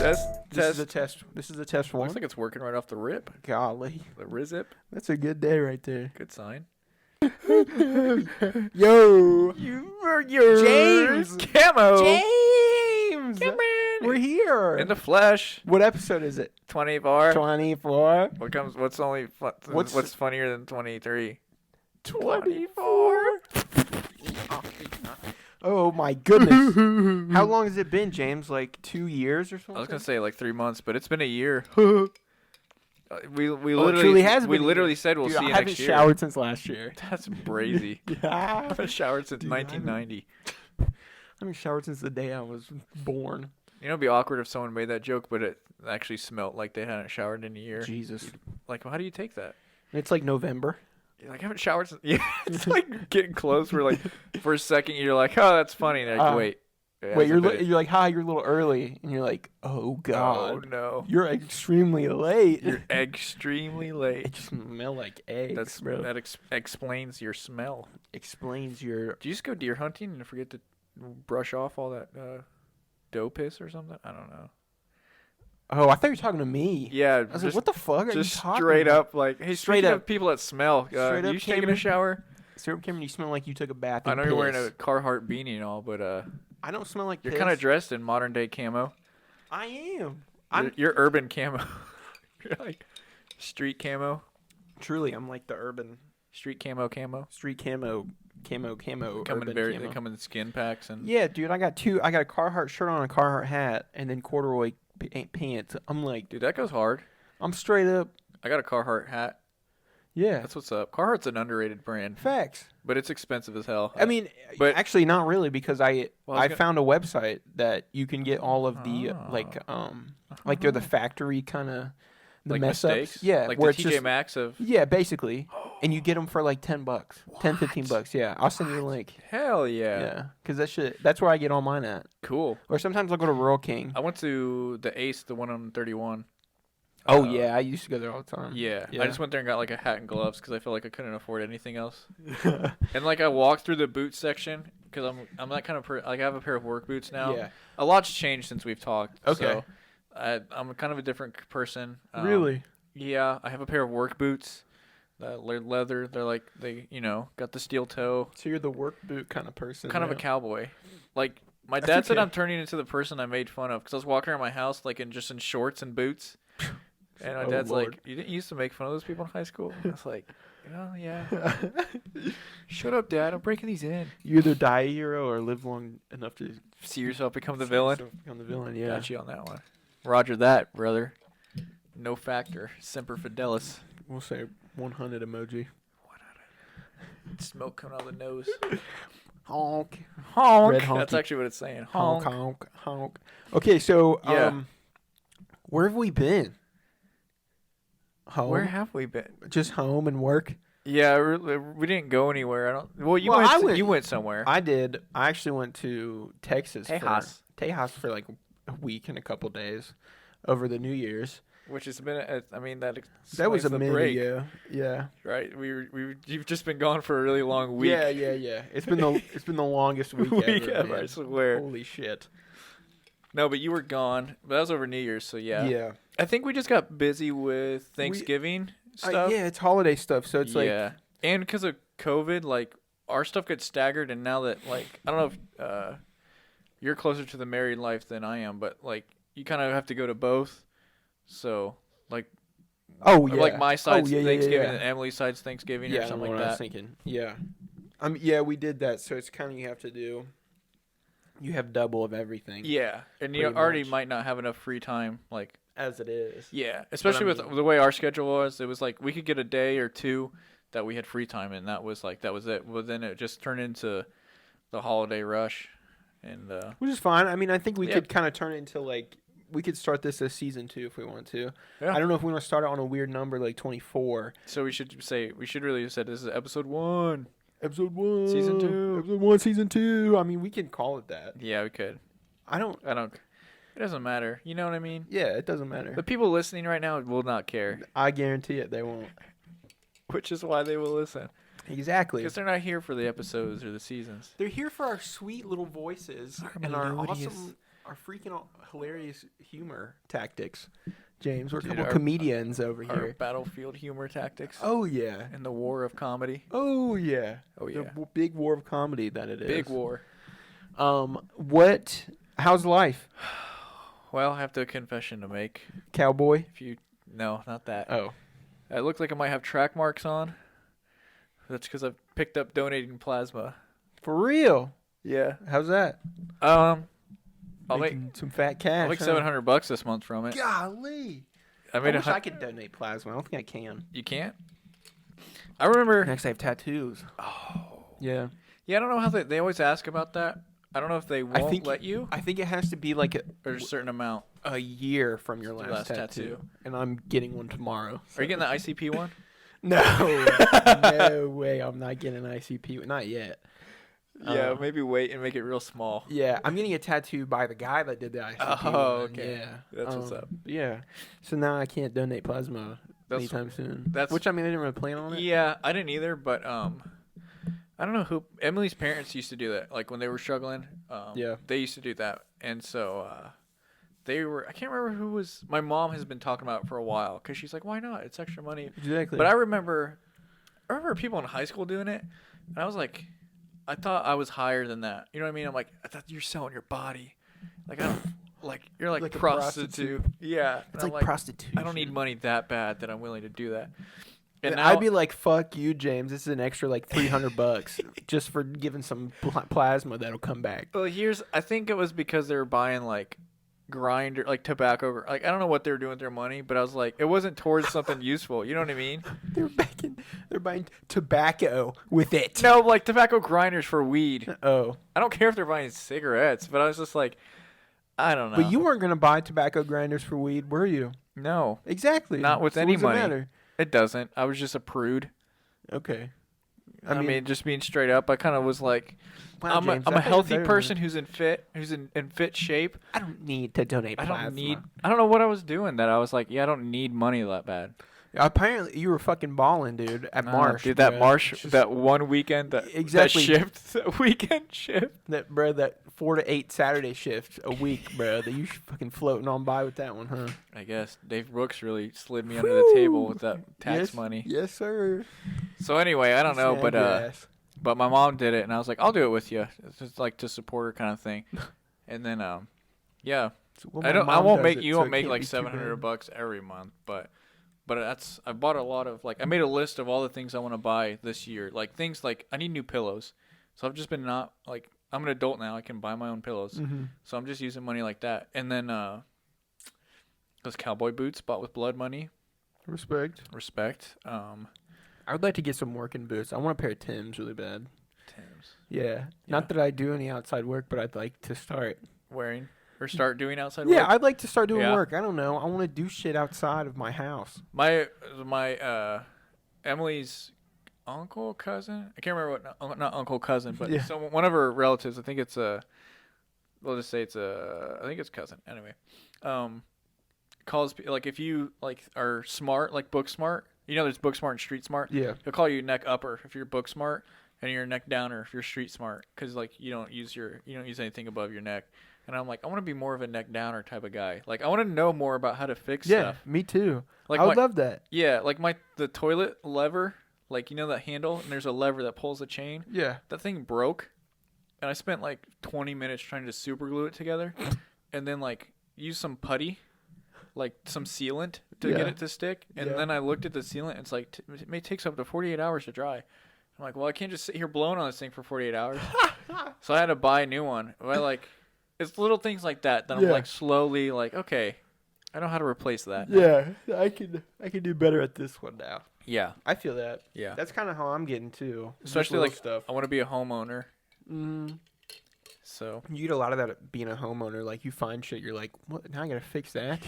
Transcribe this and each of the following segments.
This is a test. This is a test one. Looks like it's working right off the rip. Golly, The rizip. that's a good day right there. Good sign. Yo, James Camo. James, Cameron. we're here. In the flesh. What episode is it? 24. 24. What's funnier than 23? 24. Oh my goodness. How long has it been, James? Like 2 years or something? I was gonna say like 3 months, but it's been a year. We literally said we'll Dude, see you I haven't next year. showered since last year. That's brazy. I haven't showered since 1990. I haven't showered since the day I was born. You know, it'd be awkward if someone made that joke, but it actually smelled like they hadn't showered in a year. Jesus. Like, how do you take that? It's like November. You're like, I haven't showered since. Yeah, it's like getting close. We're like, for a second, you're like, oh, that's funny. And you're like, wait. You're like, hi, you're a little early. And you're like, oh, God. Oh, no. You're extremely late. You're extremely late. It just smell like eggs, bro. That explains your smell. Explains your... Do you just go deer hunting and forget to brush off all that doe piss or something? I don't know. Oh, I thought you were talking to me. Yeah. I was like, what the fuck are you just talking straight about? up, like, hey, Straight straight up. up people that smell. Straight up, you taking Cameron? a shower? Straight up, Cameron, you smell like you took a bath. I know in you're wearing piss. a Carhartt beanie and all, but I don't smell like you're piss. kind of dressed in modern day camo. I am. You're urban camo. You're like street camo. Truly, I'm like the urban Street camo. street camo. They come Urban in camo. they come in skin packs and Yeah, dude, I got two. I got a Carhartt shirt on, a Carhartt hat, and then corduroy pants. I'm like, dude, that goes hard. I'm straight up. I got a Carhartt hat. Yeah, That's what's up. Carhartt's an underrated brand, facts. but it's expensive as hell. I mean, but- actually, not really, because I Well, found a website that you can get all of the Oh. like they're the factory kind of the like mess mistakes. ups. Yeah, like where the it's TJ just Maxx of. yeah, basically, and you get them for like $10, 10, 15 bucks. Yeah, I'll send you the link. Hell yeah. Yeah, because that's where I get all mine at. Cool. Or sometimes I'll go to Rural King. I went to the Ace, the one on 31. Oh yeah, I used to go there all the time. Yeah. Yeah. I just went there and got like a hat and gloves because I felt like I couldn't afford anything else. And like I walked through the boot section because I'm that kind of like I have a pair of work boots now. Yeah. A lot's changed since we've talked. Okay. So I'm kind of a different person. Really? Yeah. I have a pair of work boots. They're leather. They're like they got the steel toe. So you're the work boot kind of person. Kind of a now. cowboy. Like my That's dad said okay. I'm turning into the person I made fun of because I was walking around my house like in shorts and boots. And my Oh, dad's Lord. like, you didn't used to make fun of those people in high school? I was like, oh, yeah. Shut up, Dad. I'm breaking these in. You either die a hero or live long enough to See yourself become the villain? Become the villain, yeah. Got you on that one. Roger that, brother. No factor. Semper Fidelis. We'll say 100 emoji. Smoke coming out of the nose. Honk. Honk. Red honky. That's actually what it's saying. Honk, Honk. honk, honk. Okay, so, Yeah. where have we been? Home? Where have we been? Just home and work? Yeah, we didn't go anywhere. I don't. Well, you went somewhere. I did. I actually went to Texas. Tejas. For like a week and a couple days over the New Year's. Which has been, I mean, that That was explains a the minute break, ago. Yeah. right? You've just been gone for a really long week. Yeah. It's been the longest week ever. I man. swear. Holy shit. No, but you were gone. But that was over New Year's, so yeah. Yeah. I think we just got busy with Thanksgiving stuff. Yeah, it's holiday stuff, so it's yeah. And because of COVID, like, our stuff gets staggered, and now that, like, I don't know if you're closer to the married life than I am, but, like, you kind of have to go to both. So, like, like my side's Thanksgiving and Emily's side's Thanksgiving or something like that. I was thinking. Yeah. Yeah, we did that, so it's kind of you have to do. You have double of everything. Yeah, and you Pretty already much. might not have enough free time, like. As it is. Yeah, especially with the way our schedule was, it was like we could get a day or two that we had free time, and that was it. Well, then it just turned into the holiday rush, and Which is fine. I mean, I think we Yeah. could kind of turn it into like we could start this as season 2 if we want to. Yeah. I don't know if we want to start it on a weird number like 24. so we should really have said this is episode 1. Episode 1. Season 2. Episode 1, season 2. I mean, we can call it that. Yeah, we could. I don't. It doesn't matter. You know what I mean? Yeah, it doesn't matter. The people listening right now will not care, I guarantee it, they won't. which is why they will listen. Exactly. Because they're not here for the episodes or the seasons. They're here for our sweet little voices Our and our melodious- awesome our freaking hilarious humor tactics. James, we're a Dude, couple our- comedians over Our here. battlefield humor tactics. Oh yeah. In the war of comedy. Oh yeah. Oh yeah. The big war of comedy that it is. Big war. How's life, Well, I have a confession to make. cowboy? No, not that. Oh. It looks like I might have track marks on. That's because I've picked up donating plasma. For real? Yeah. How's that? I'll make Making some fat cash. I'll make $700 this month from it. Golly. I I made wish I could donate plasma. I don't think I can. You can't. I remember. Next, I have tattoos. Oh. Yeah. Yeah, I don't know how they always ask about that. I don't know if they won't let you. I think it has to be like Or a certain amount. a year from your last tattoo. And I'm getting one tomorrow. Are you getting the ICP one? No. No way. I'm not getting an ICP. Not yet. Yeah, maybe wait and make it real small. Yeah, I'm getting a tattoo by the guy that did the ICP. Oh, one. okay. Yeah. That's what's up. Yeah. So now I can't donate plasma anytime soon. Which, I mean, I didn't really plan on it. Yeah, I didn't either, but I don't know who. Emily's parents used to do that. Like when they were struggling. Yeah. They used to do that, and so they were. I can't remember who was. My mom has been talking about it for a while because she's like, "Why not? It's extra money." Exactly. But I remember people in high school doing it, and I was like, I thought I was higher than that. You know what I mean? I'm like, I thought you're selling your body. Like I don't. Like you're like, Like a prostitute. Yeah. It's And like I'm prostitution. I don't need money that bad that I'm willing to do that. And And now, I'd be like, "Fuck you, James. This is an extra like $300 just for giving some plasma that'll come back." well, I think it was because they were buying like grinder, like tobacco. Like I don't know what they were doing with their money, but I was like, it wasn't towards something useful. You know what I mean? They're buying tobacco with it. No, like tobacco grinders for weed. Oh, I don't care if they're buying cigarettes, but I was just like, I don't know. but you weren't gonna buy tobacco grinders for weed, were you? No, Exactly. not with So any what does it money. matter? It doesn't. I was just a prude. Okay. I mean, just being straight up, I kind of was like, wow, I'm James, a I thought you were healthy better than person that. who's in fit shape. I don't need to donate I plasma. don't know what I was doing that I was like, yeah, I don't need money that bad. Apparently, you were fucking balling, dude, at Marsh. Dude, that bruh. Marsh, It's just- that one weekend, Exactly. that shift, that weekend shift. that 4 to 8 Saturday shift a week, bro. That you fucking floating on by with that one, huh? I guess Dave Brooks really slid me under the table with that tax Yes, money. Yes, sir. So anyway, I don't know, but Yes. but my mom did it, and I was like, I'll do it with you. It's just like to support her kind of thing. And then yeah, So, well, I my won't mom make does you it, so won't it make can't like be too bad. $700 every month, but I bought a lot of I made a list of all the things I want to buy this year, like things like I need new pillows. So I've just been not like I'm an adult now, I can buy my own pillows. Mhm. So I'm just using money like that. And then those cowboy boots bought with blood money. Respect. I would like to get some working boots. I want a pair of Tims really bad. Tim's Yeah. Not that I do any outside work, but I'd like to start. wearing or start doing outside Yeah, work. I'd like to start doing Yeah. work. I don't know. I want to do shit outside of my house. My Emily's cousin. I can't remember what not uncle cousin, but Yeah. one of her relatives. I think it's we'll just say I think it's cousin. Anyway, calls like if you like are smart, like book smart. You know, there's book smart and street smart. Yeah. He'll call you neck upper if you're book smart, and you're neck downer if you're street smart, because like you don't use anything above your neck. And I'm like, I want to be more of a neck downer type of guy. Like I want to know more about how to fix Yeah, stuff. me too. Like I would love that. Yeah, like the toilet lever, like you know that handle, and there's a lever that pulls the chain. Yeah. That thing broke, and I spent like 20 minutes trying to super glue it together, and then like use some putty, like some sealant to Yeah. get it to stick. And Yeah. then I looked at the sealant, and it's like it may take up to 48 hours to dry. I'm like, well, I can't just sit here blowing on this thing for 48 hours. So I had to buy a new one. But it's little things like that I'm Yeah. like slowly like, okay, I know how to replace that. Yeah, I can do better at this one now. Yeah. I feel that. Yeah. That's kind of how I'm getting too. Especially Just like little stuff. I want to be a homeowner. Mm. So You get a lot of that at being a homeowner. Like you find shit, you're like, what? Now I gotta fix that.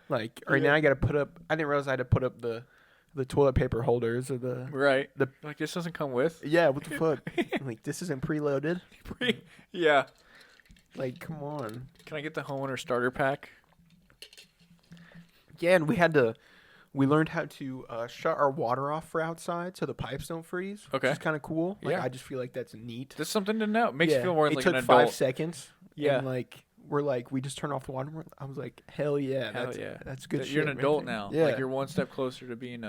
Like, or now I gotta put up. I didn't realize I had to put up the toilet paper holders or the. right, The- like this doesn't come with. Yeah, what the fuck? Like this isn't preloaded. Yeah. Like, come on. Can I get the homeowner starter pack? Yeah, and we learned how to shut our water off for outside so the pipes don't freeze. Okay. Which is kind of cool. Like, Yeah. I just feel like that's neat. Just something to know. Makes you Yeah, feel more it like took an 5 adult. seconds. Yeah. And like were like, we just turned off the water. I was like, hell yeah, Hell yeah. that's good. You're an shit right adult there. now. Yeah, Like you're one step closer to being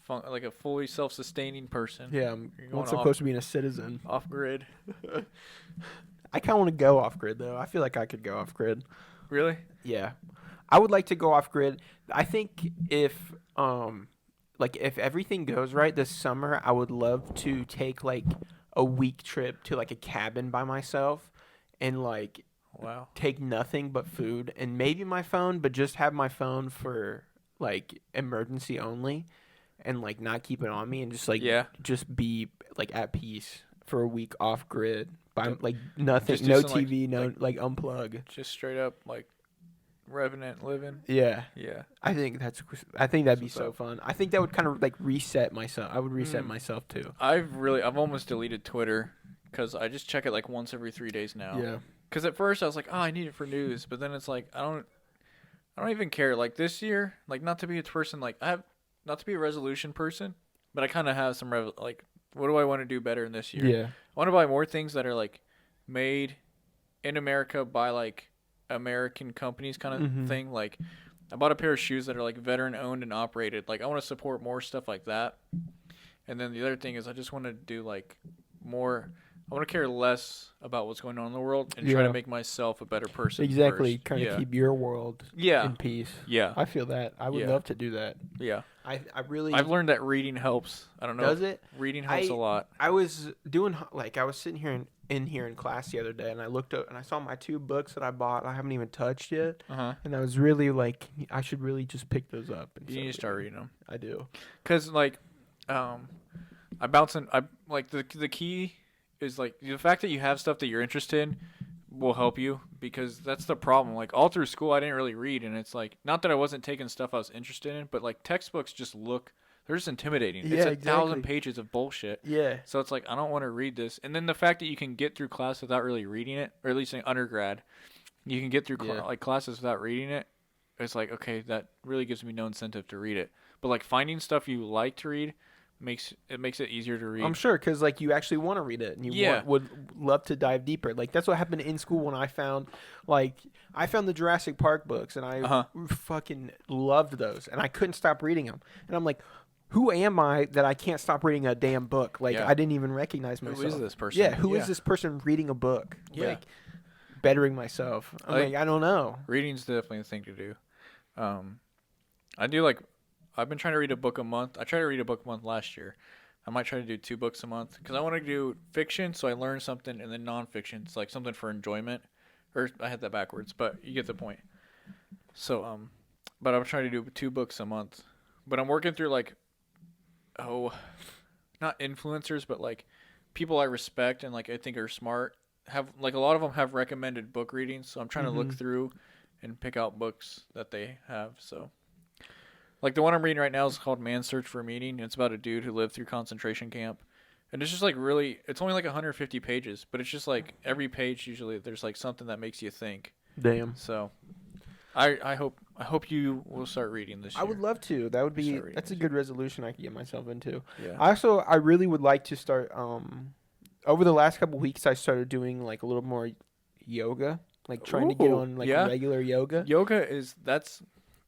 like a fully self-sustaining person. yeah. I'm You're one going step closer to being a citizen. off grid. I kind of want to go off grid though. I feel like I could go off grid. Really? Yeah, I would like to go off grid. I think if like if everything goes right this summer, I would love to take like a week trip to like a cabin by myself and like Wow. take nothing but food and maybe my phone, but just have my phone for like emergency only and like not keep it on me and just like Yeah. just be like at peace for a week off grid by Yep. like nothing, Just do no some, like- TV, no like unplug. Just straight up like Revenant living. Yeah. Yeah. I think that'd be what's so up. fun. I think that would kind of like reset myself. I would reset Mm. myself too. I've almost deleted Twitter because I just check it like once every 3 days now. Yeah. Because at first I was like, oh, I need it for news, but then it's like I don't even care. Like this year, like not to be a person like not to be a resolution person, but I kind of have some like what do I want to do better in this year? Yeah. I want to buy more things that are like made in America by like American companies kind of Mhm. thing. Like I bought a pair of shoes that are like veteran owned and operated. Like I want to support more stuff like that. And then the other thing is I just want to do like more. I want to care less about what's going on in the world and try Yeah. to make myself a better person. Exactly. First. Kind of Yeah. keep your world Yeah. in peace. Yeah. I feel that. I would Yeah. love to do that. Yeah. I really I've learned that reading helps. I don't know. does it? Reading helps a lot. I was doing like I was sitting here in here in class the other day and I looked up and I saw my 2 books that I bought. I haven't even touched yet. Uh-huh. And I was really like I should really just pick those up and You need to start reading them. I do. Cuz like I like the key is like the fact that you have stuff that you're interested in will help you because that's the problem. Like all through school I didn't really read and it's like not that I wasn't taking stuff I was interested in, but like textbooks just they're just intimidating. Yeah, It's 1,000 exactly. pages of bullshit. Yeah. So it's like I don't want to read this. And then the fact that you can get through class without really reading it, or at least in undergrad, you can get through Yeah. like classes without reading it. It's like okay, that really gives me no incentive to read it. But like finding stuff you like to read makes it easier to read. I'm sure because like you actually want to read it and you Yeah. would love to dive deeper. Like that's what happened in school when I found the Jurassic Park books and I Uh-huh. fucking loved those and I couldn't stop reading them. And I'm like, who am I that I can't stop reading a damn book? Like Yeah. I didn't even recognize myself. Who is this person? Yeah, who is this person reading a book? Yeah. Like bettering myself. I'm Like- like I don't know. Reading's definitely the thing to do. I do like I've been trying to read a book a month. I tried to read a book a month last year. I might try to do 2 books a month because I want to do fiction so I learn something, and then nonfiction, it's like something for enjoyment. Or I had that backwards, but you get the point. So but I'm trying to do 2 books a month. But I'm working through like not influencers, but like people I respect and like I think are smart. Have like a lot of them have recommended book readings, so I'm trying to look Mhm. through and pick out books that they have. So, like the one I'm reading right now is called Man's Search for Meaning. It's about a dude who lived through concentration camp, and it's just like really, it's only like 150 pages, but it's just like every page usually there's like something that makes you think. Damn. So, I hope you will start reading this year. I would love to. That would be Start reading that's a this good resolution I could get myself into. Yeah. I really would like to start over the last couple weeks I started doing like a little more yoga, like trying to get Ooh, on like yeah. regular yoga Yoga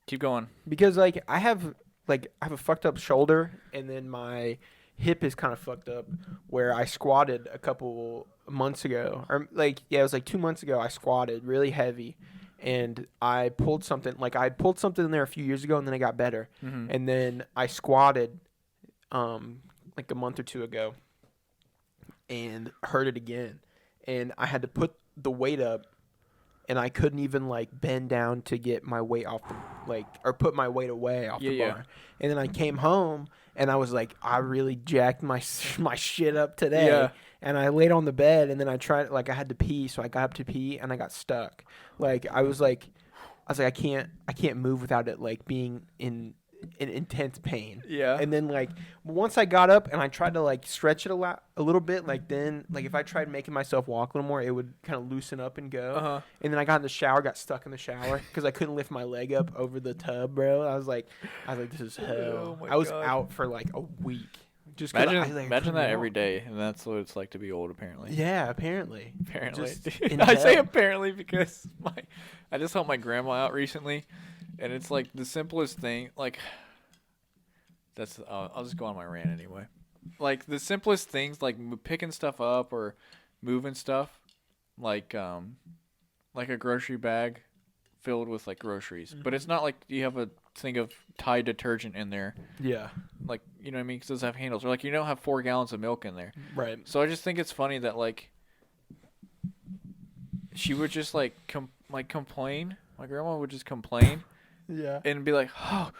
keep going. because like I have a fucked up shoulder and then my hip is kind of fucked up where I squatted a couple months ago or like it was like 2 months ago I squatted really heavy and I pulled something in there a few years ago and then it got better. Mm-hmm. And then I squatted like a month or 2 ago and hurt it again. And I had to put the weight up and I couldn't even like bend down to get my weight off or put my weight away off the Yeah, bar. And then I came home and I was like, I really jacked my shit up today. Yeah. And I laid on the bed and then I tried I had to pee, so I got up to pee and I got stuck. Like I was like I can't move without it like being in intense pain. Yeah. And then like once I got up and I tried to like stretch it a little bit, like then like if I tried making myself walk a little more, it would kind of loosen up and go. Uh-huh. And then I got in the shower, got stuck in the shower because I couldn't lift my leg up over the tub, bro. I was like, this is hell. Oh my I was God. out for like a week Just 'cause Imagine that every day, and that's what it's like to be old. Apparently. Yeah, apparently. Apparently. Just I say apparently because I just helped my grandma out recently, and it's like the simplest thing. Like I'll just go on my rant anyway. Like the simplest things, like picking stuff up or moving stuff, like a grocery bag filled with like groceries. But it's not like you have a thing of Tide detergent in there. Yeah. Like, you know what I mean? 'Cause those have handles. Or like you don't have 4 gallons of milk in there. Right. So I just think it's funny that like she would just like complain. My grandma would just complain. Yeah. And be like, oh,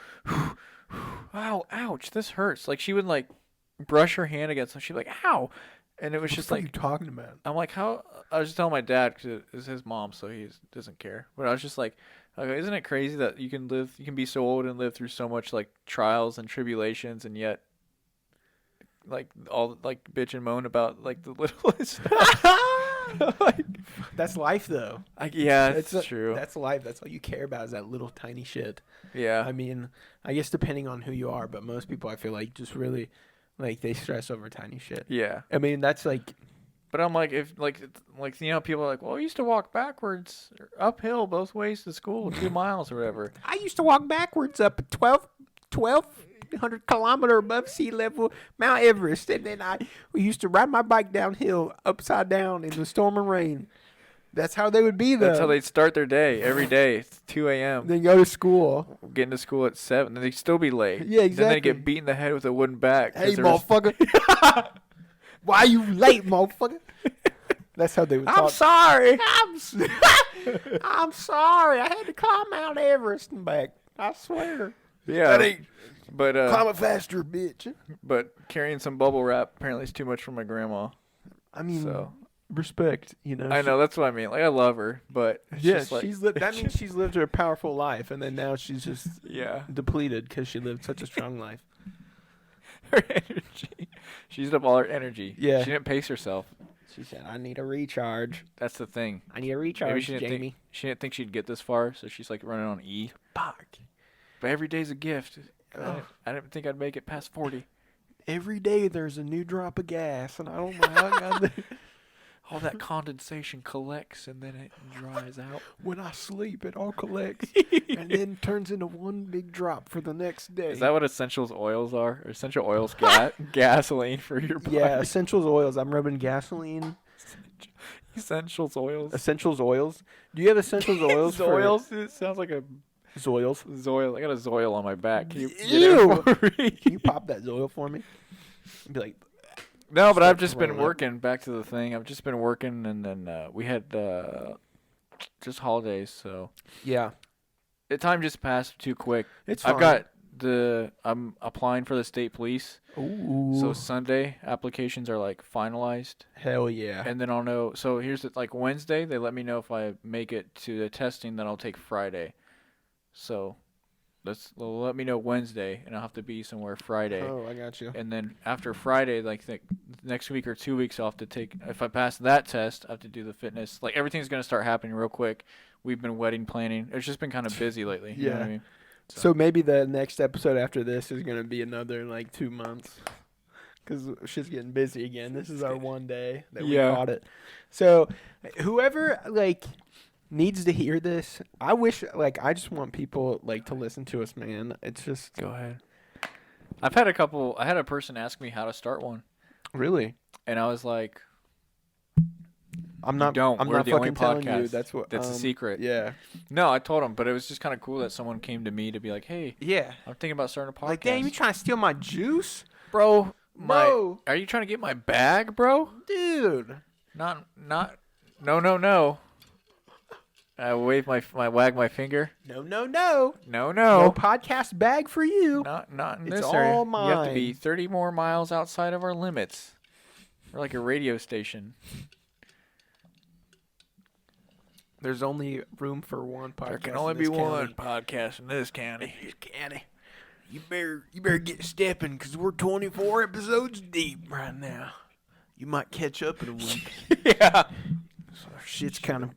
ow, ouch, this hurts. Like she would like brush her hand against, so she'd be like, ow, and it was just what like, are you talking about? I'm like, how? I was just telling my dad because it's his mom, so he doesn't care. But I was just like, okay, isn't it crazy that you can be so old and live through so much like trials and tribulations, and yet like all like bitch and moan about like the littlest. Like, that's life, though. Yeah, it's true. That's life. That's all you care about is that little tiny shit. Yeah. I mean, I guess depending on who you are, but most people I feel like just really, like, they stress over tiny shit. Yeah. I mean, that's like. But I'm like, if like you know, people are like, well, I used to walk backwards, uphill both ways to school, 2 miles or whatever. I used to walk backwards up 1,200 kilometer above sea level Mount Everest, and then we used to ride my bike downhill upside down in the storm and rain. That's how they would be, though. That's how they'd start their day every day. It's 2 a.m. Then go to school. Getting to school at 7, and they'd still be late. Yeah, exactly. Then they get beat in the head with a wooden bat. Hey, motherfucker. Why you late, motherfucker? That's how they would talk. I'm sorry. I'm sorry. I had to climb Mount Everest and back. I swear. Yeah. But climb it faster, bitch. But carrying some bubble wrap apparently is too much for my grandma. I mean, so. Respect, you know. I know, that's what I mean. Like, I love her, but yeah, like, that means she's lived a powerful life, and then now she's just depleted because she lived such a strong life. Her energy. She used up all her energy. Yeah. She didn't pace herself. She said, I need a recharge. That's the thing. I need a recharge, Jamie. She didn't think she'd get this far, so she's like running on E. Fuck. But every day's a gift. I didn't think I'd make it past 40. Every day there's a new drop of gas, and I don't know how I got there. All that condensation collects and then it dries out. When I sleep, it all collects and then turns into one big drop for the next day. Is that what essentials oils are? Or essential oils gasoline for your body? Yeah, essentials oils. I'm rubbing gasoline. Essentials oils. Essentials oils. Do you have essentials oils? Zoils? It sounds like a... Zoils? Zoil. I got a Zoil on my back. Can you Ew! Can you pop that Zoil for me? And be like... No, but I've just been working. Back to the thing. I've just been working, and then we had just holidays, so yeah, the time just passed too quick. It's fine. I'm applying for the state police. Ooh. So Sunday applications are like finalized. Hell yeah. And then I'll know. So here's like Wednesday. They let me know if I make it to the testing. Then I'll take Friday. So. They'll let me know Wednesday, and I'll have to be somewhere Friday. Oh, I got you. And then after Friday, like next week or 2 weeks, I'll have to take. If I pass that test, I have to do the fitness. Like everything's gonna start happening real quick. We've been wedding planning. It's just been kind of busy lately. You know what I mean? So maybe the next episode after this is gonna be another like 2 months, because shit's getting busy again. This is our one day that we caught it. So whoever like needs to hear this, I wish, like, I just want people like to listen to us, man. It's just go ahead. I had a person ask me how to start one. Really? And I was like, I'm not fucking telling you. That's a secret. Yeah. No, I told him, but it was just kind of cool that someone came to me to be like, hey, yeah, I'm thinking about starting a podcast. Like, damn, you trying to steal my juice, bro? Are you trying to get my bag, bro? Dude. No. I wag my finger. No. No podcast bag for you. Not in it's this all area. mine. You have to be 30 more miles outside of our limits. We're like a radio station. There's only room for one podcast. There can only be one podcast in this county. You better get stepping, because we're 24 episodes deep right now. You might catch up in a week. Yeah.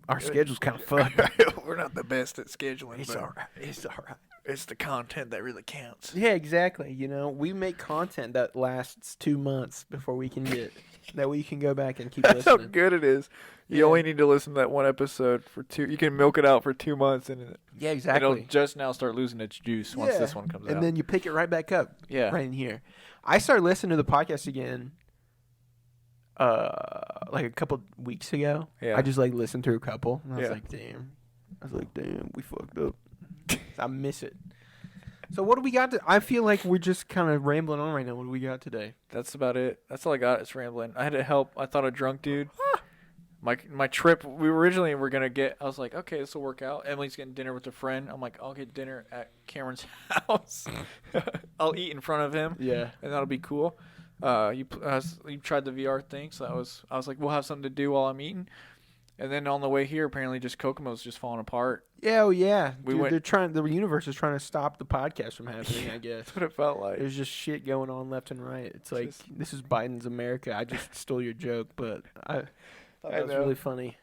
Our schedule's kind of fucked. We're not the best at scheduling. It's all right. It's the content that really counts. Yeah, exactly. We make content that lasts 2 months before we can get that we can go back and keep That's how listening. good it is. You only need to listen to that one episode for 2. You can milk it out for 2 months, and Yeah, exactly. it'll just now start losing its juice once this one comes out. And then you pick it right back up. Yeah. Right in here. I started listening to the podcast again like a couple weeks ago. Yeah. I just listened through a couple and I was like, damn, we fucked up. I miss it. So what do we got I feel like we're just kind of rambling on right now. What do we got today? That's about it. That's all I got. It's rambling. I had to help. I thought a drunk dude. My trip. We originally were gonna get. I was like, okay, this will work out. Emily's getting dinner with a friend. I'm like, I'll get dinner at Cameron's house. I'll eat in front of him. Yeah. And that'll be cool. You tried the VR thing, so I was like, we'll have something to do while I'm eating. And then on the way here, apparently, just Kokomo's just falling apart. Yeah, oh yeah. Dude, they're trying. The universe is trying to stop the podcast from happening. I guess That's what it felt like. there's just shit going on left and right. It's like this is Biden's America. I just stole your joke, but I thought that was really funny.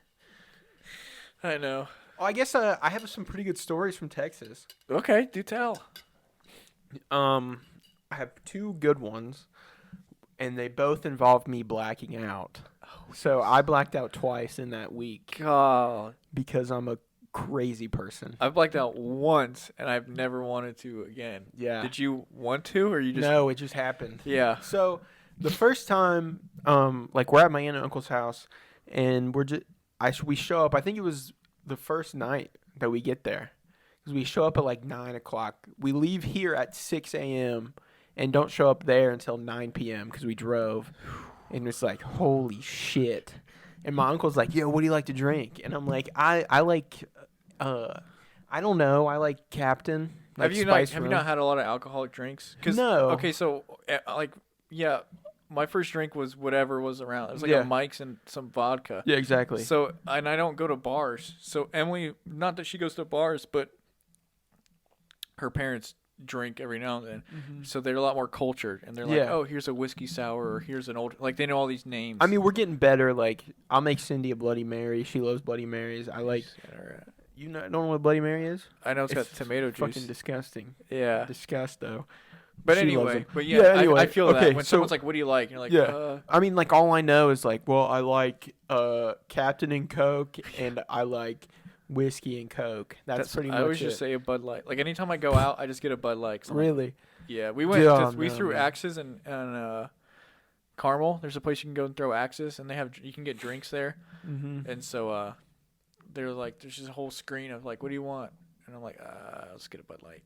I know. Oh, I guess I have some pretty good stories from Texas. Okay, do tell. I have 2 good ones, and they both involve me blacking out. So I blacked out twice in that week God. because I'm a crazy person. I've blacked out once, and I've never wanted to again. Yeah. Did you want to, or you just? No, it just happened. Yeah. So the first time, we're at my aunt and uncle's house, and we show up. I think it was the first night that we get there, because we show up at 9 o'clock. We leave here at 6 a.m. and don't show up there until 9 p.m. because we drove. And it's like, holy shit. And my uncle's like, yo, what do you like to drink? And I'm like, I like, I don't know. I like Captain. Have you not had a lot of alcoholic drinks? No. Okay, so my first drink was whatever was around. It was a Mike's and some vodka. Yeah, exactly. So, and I don't go to bars. So Emily, not that she goes to bars, but her parents drink every now and then. Mm-hmm. So they're a lot more cultured, and they're like, oh, here's a whiskey sour, or here's an old, they know all these names. I mean, we're getting better. I'll make Cindy a Bloody Mary. She loves Bloody Marys. I like. You don't know what Bloody Mary is? I know it's got tomato juice. Fucking disgusting. Yeah. Disgust though. But anyway, anyway, I feel that when someone's like, "What do you like?" And you're like, I mean, all I know is well, I like Captain and Coke, and I like whiskey and Coke. That's pretty much it. I always just say a Bud Light. Anytime I go out, I just get a Bud Light. Really? Yeah, we went because we threw axes and Carmel. There's a place you can go and throw axes, and you can get drinks there. Mm-hmm. And so they're like, there's just a whole screen of what do you want? And I'm like, let's get a Bud Light.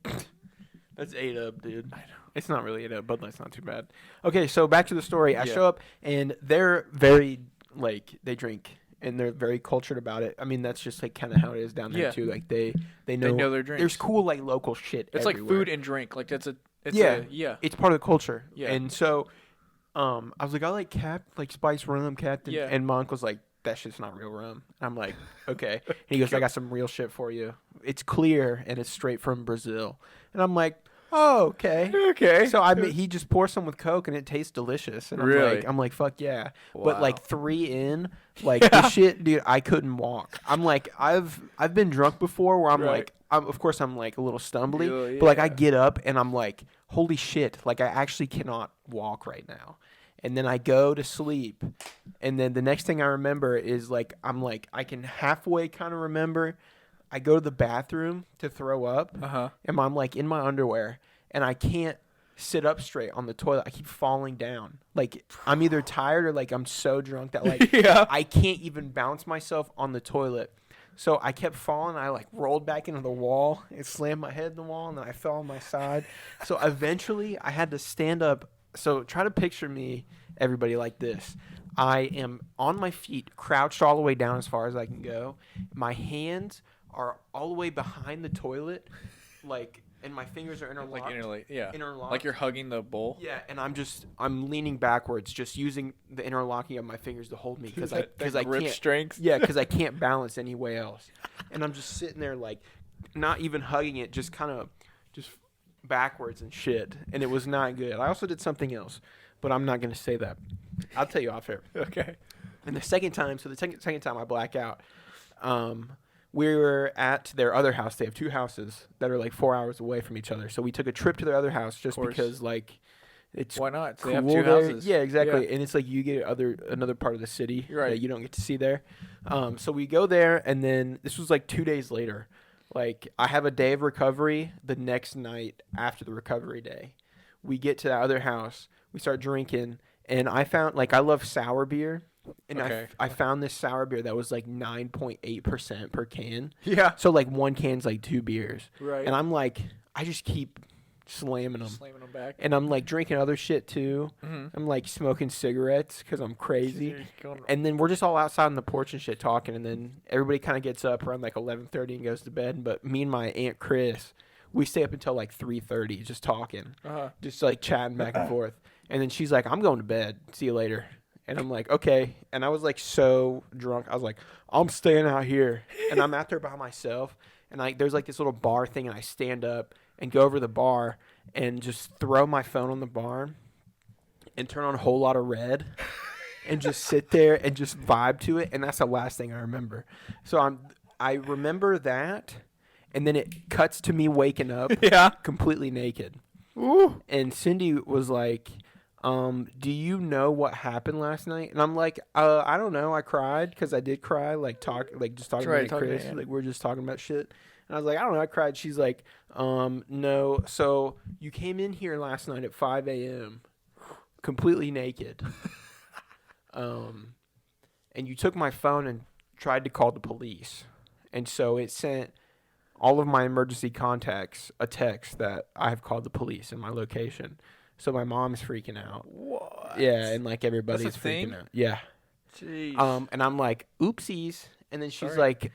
That's 8-Up, dude. I know. It's not really 8-Up. Bud Light's not too bad. Okay, so back to the story. I show up, and they're very, they drink, and they're very cultured about it. I mean, that's just, kind of how it is down there, too. They know their drinks. There's cool, local shit It's everywhere. like food and drink. It's part of the culture. Yeah. And so, I was like, I like Spice Rum, Captain. Yeah. And my uncle's like, that shit's not real rum. And I'm like, okay. And he goes, I got some real shit for you. It's clear, and it's straight from Brazil. And I'm like, oh, okay. Okay. So he just pours some with Coke, and it tastes delicious. And I'm like, fuck yeah. Wow. But 3 in, the shit, dude, I couldn't walk. I'm like, I've been drunk before where I'm of course I'm a little stumbly, but I get up and I'm like, holy shit, I actually cannot walk right now. And then I go to sleep, and then the next thing I remember is I can halfway kind of remember. I go to the bathroom to throw up, and I'm in my underwear, and I can't sit up straight on the toilet. I keep falling down. I'm either tired or I'm so drunk that I can't even bounce myself on the toilet. So I kept falling. I rolled back into the wall and slammed my head in the wall, and then I fell on my side. So eventually I had to stand up. So try to picture me, everybody, like this. I am on my feet, crouched all the way down as far as I can go. My hands are all the way behind the toilet, and my fingers are interlocked. Interlocked. Like you're hugging the bowl. Yeah, and I'm leaning backwards, just using the interlocking of my fingers to hold me because I can't strength. Yeah, because I can't balance any way else, and I'm just sitting there not even hugging it, just kind of just backwards and shit, and it was not good. I also did something else, but I'm not gonna say that. I'll tell you off air. Okay. And the second time I black out, we were at their other house. They have 2 houses that are like 4 hours away from each other. So we took a trip to their other house just course. because like it's Why not? cool They have 2 there. houses. Yeah, exactly. And it's like you get another part of the city You're right. that you don't get to see there. So we go there, and then this was like 2 days later. Like I have a day of recovery the next night after the recovery day. We get to the other house. We start drinking, and I found like I love sour beer. And Okay. I found this sour beer that was like 9.8% per can. Yeah. So like one can's like 2 beers. Right. And I'm like, I just keep slamming them. Slamming them back. And I'm like drinking other shit too. Mm-hmm. I'm like smoking cigarettes because I'm crazy. Going, And then we're just all outside on the porch and shit talking. And then everybody kind of gets up around like 11:30 and goes to bed. But me and my Aunt Chris, we stay up until like 3:30 just talking. Just like chatting back and forth. And then she's like, I'm going to bed. See you later. And I'm like, okay. And I was like so drunk. I was like, I'm staying out here. And I'm out there by myself. And like there's like this little bar thing. And I stand up and go over to the bar and just throw my phone on the bar and turn on a whole lot of red and just sit there and just vibe to it. And that's the last thing I remember. So I remember that. And then it cuts to me waking up completely naked. Ooh. And Cindy was like, do you know what happened last night? And I'm like, I don't know. I cried because I did cry, like just talking about Chris. Like we were just talking about shit. And I was like, I don't know. I cried. She's like, no. So you came in here last night at 5 a.m. completely naked. And you took my phone and tried to call the police. And so it sent all of my emergency contacts a text that I have called the police in my location. So my mom's freaking out. What? Yeah, and like everybody's That's a thing? freaking out. Yeah. Jeez. And I'm like, oopsies. And then she's Sorry. like,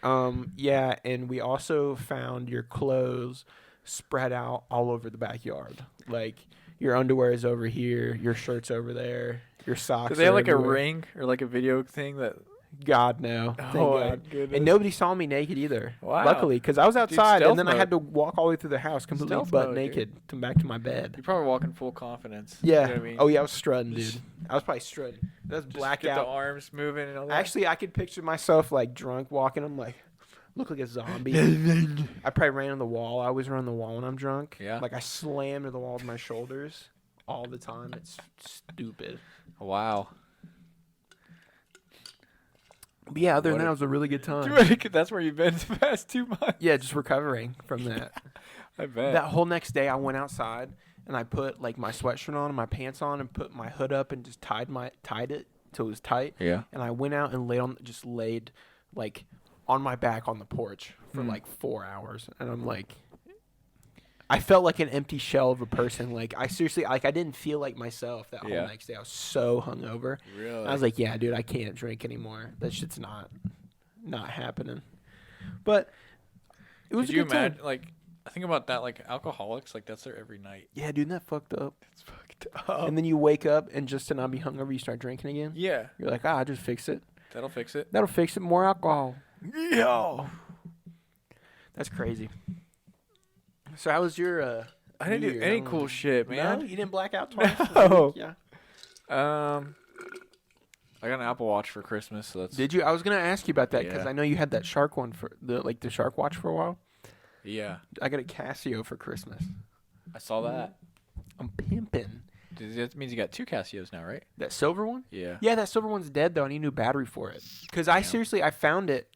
yeah, and we also found your clothes spread out all over the backyard. Like your underwear is over here, your shirt's over there, your socks. Do they have like everywhere. a ring or like a video thing that? God, no. Thank Oh, my God. goodness. And nobody saw me naked either. Wow. Luckily, because I was outside, stealth and then I mode. had to walk all the way through the house completely Stealth butt mode, naked to back to my bed. You're probably walking full confidence. Yeah. You know what I mean? Oh, yeah, I was strutting, dude. I was probably strutting. That was Just blacked get out. the arms moving and all that. Actually, I could picture myself like drunk walking. I'm like, look like a zombie. I probably ran on the wall. I always run on the wall when I'm drunk. Yeah. Like I slam to the wall with my shoulders all the time. It's stupid. Wow. But yeah, other than What that, a- it was a really good time. That's where you've been the past 2 months. Yeah, just recovering from that. I bet. That whole next day, I went outside and I put like my sweatshirt on and my pants on and put my hood up and just tied it till it was tight. Yeah. And I went out and laid like on my back on the porch for like 4 hours. And I'm like, I felt like an empty shell of a person. Like I seriously, like I didn't feel like myself that whole next day. I was so hungover. Really? I was like, yeah, dude, I can't drink anymore. That shit's not happening. But it was Could a you good time. imagine? Like, I think about that. Like alcoholics, like that's their every night. Yeah, dude, that fucked up. It's fucked up. And then you wake up and just to not be hungover, you start drinking again. Yeah, You're like, I just fix it. that'll fix it. That'll fix it. More alcohol. Yeah. That's crazy. So how was your I didn't New do Year's? any don't cool know. shit, man. No, you didn't black out twice. No. Yeah. I got an Apple Watch for Christmas, so that's Did you? I was gonna ask you about that because Yeah. I know you had that shark one for the shark watch for a while. yeah. I got a Casio for Christmas. I saw that. I'm pimping. That means you got 2 Casios now, right? That silver one? Yeah. Yeah, that silver one's dead though. I need a new battery for it. Because I seriously, I found it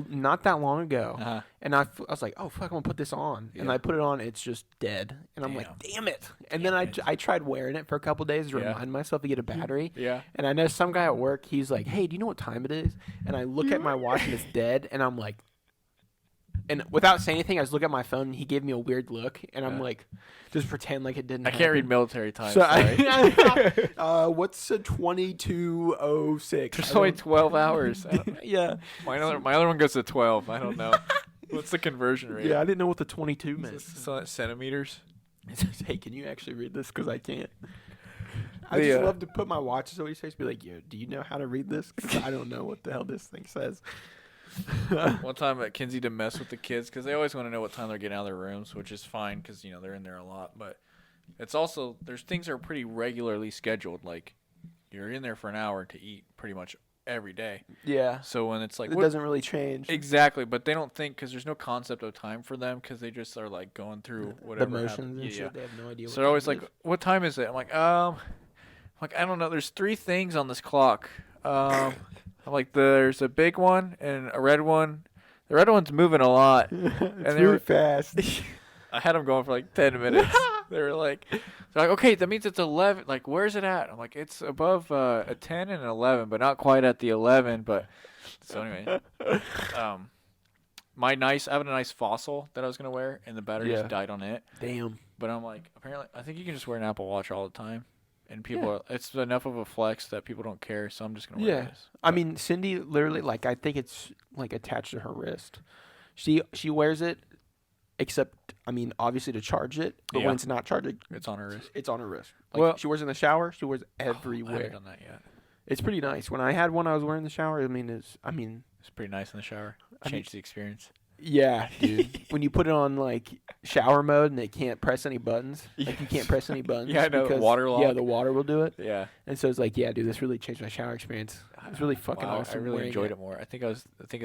not that long ago, Uh-huh. and I was like, oh fuck, I'm gonna put this on, and Yeah. I put it on, it's just dead, and I'm like, Damn. damn it. And then I tried wearing it for a couple days to Yeah. remind myself to get a battery. Yeah. And I know some guy at work, he's like, hey, do you know what time it is? And I look at my watch and it's dead, and I'm like, and without saying anything, I just look at my phone, and he gave me a weird look, and I'm Yeah. like, just pretend like it didn't I can't read happen. military time. So sorry. what's a 22:06? There's only 12 hours. Yeah. My other one goes to 12. I don't know. What's the conversion rate? Yeah, I didn't know what the 22 Is meant. this centimeters? It says, hey, can you actually read this? Because I can't. I The, just love to put my watches on his face, be like, yo, do you know how to read this? 'Cause I don't know what the hell this thing says. One time at Kinsey to mess with the kids because they always want to know what time they're getting out of their rooms, which is fine because they're in there a lot. But it's also there's things that are pretty regularly scheduled. Like you're in there for an hour to eat pretty much every day. Yeah. So when it's like, It doesn't really change. Exactly, but they don't think because there's no concept of time for them because they just are like going through whatever the motions happened. and shit. They have no idea. So they're always like, "What time is it?" I'm like, I don't know. There's 3 things on this clock. I'm like, there's a big one and a red one. The red one's moving a lot, it's and they really fast. I had them going for like 10 minutes. They're like, okay, that means it's 11. Like, where's it at? I'm like, it's above a 10 and an 11, but not quite at the 11. But so anyway, I have a nice Fossil that I was gonna wear, and the battery just died on it. Damn. But I'm like, apparently, I think you can just wear an Apple Watch all the time, and people, it's enough of a flex that people don't care. So I'm just gonna wear this. I mean, Cindy literally, like, I think it's like attached to her wrist. She wears it. Except, I mean, obviously to charge it, but when it's not charging, it's on her wrist. It's on her wrist. Like, she wears it in the shower. She wears it I everywhere. haven't done that yet. It's pretty nice. When I had one, I was wearing the shower. It's pretty nice in the shower. Changed the experience. Yeah, dude. When you put it on like shower mode and it can't press any buttons, like you can't press any buttons. Yeah, I know. Because, water lock. Yeah, the water will do it. Yeah. And so it's like, yeah, dude, this really changed my shower experience. It's really fucking awesome. I really enjoyed it more. I think of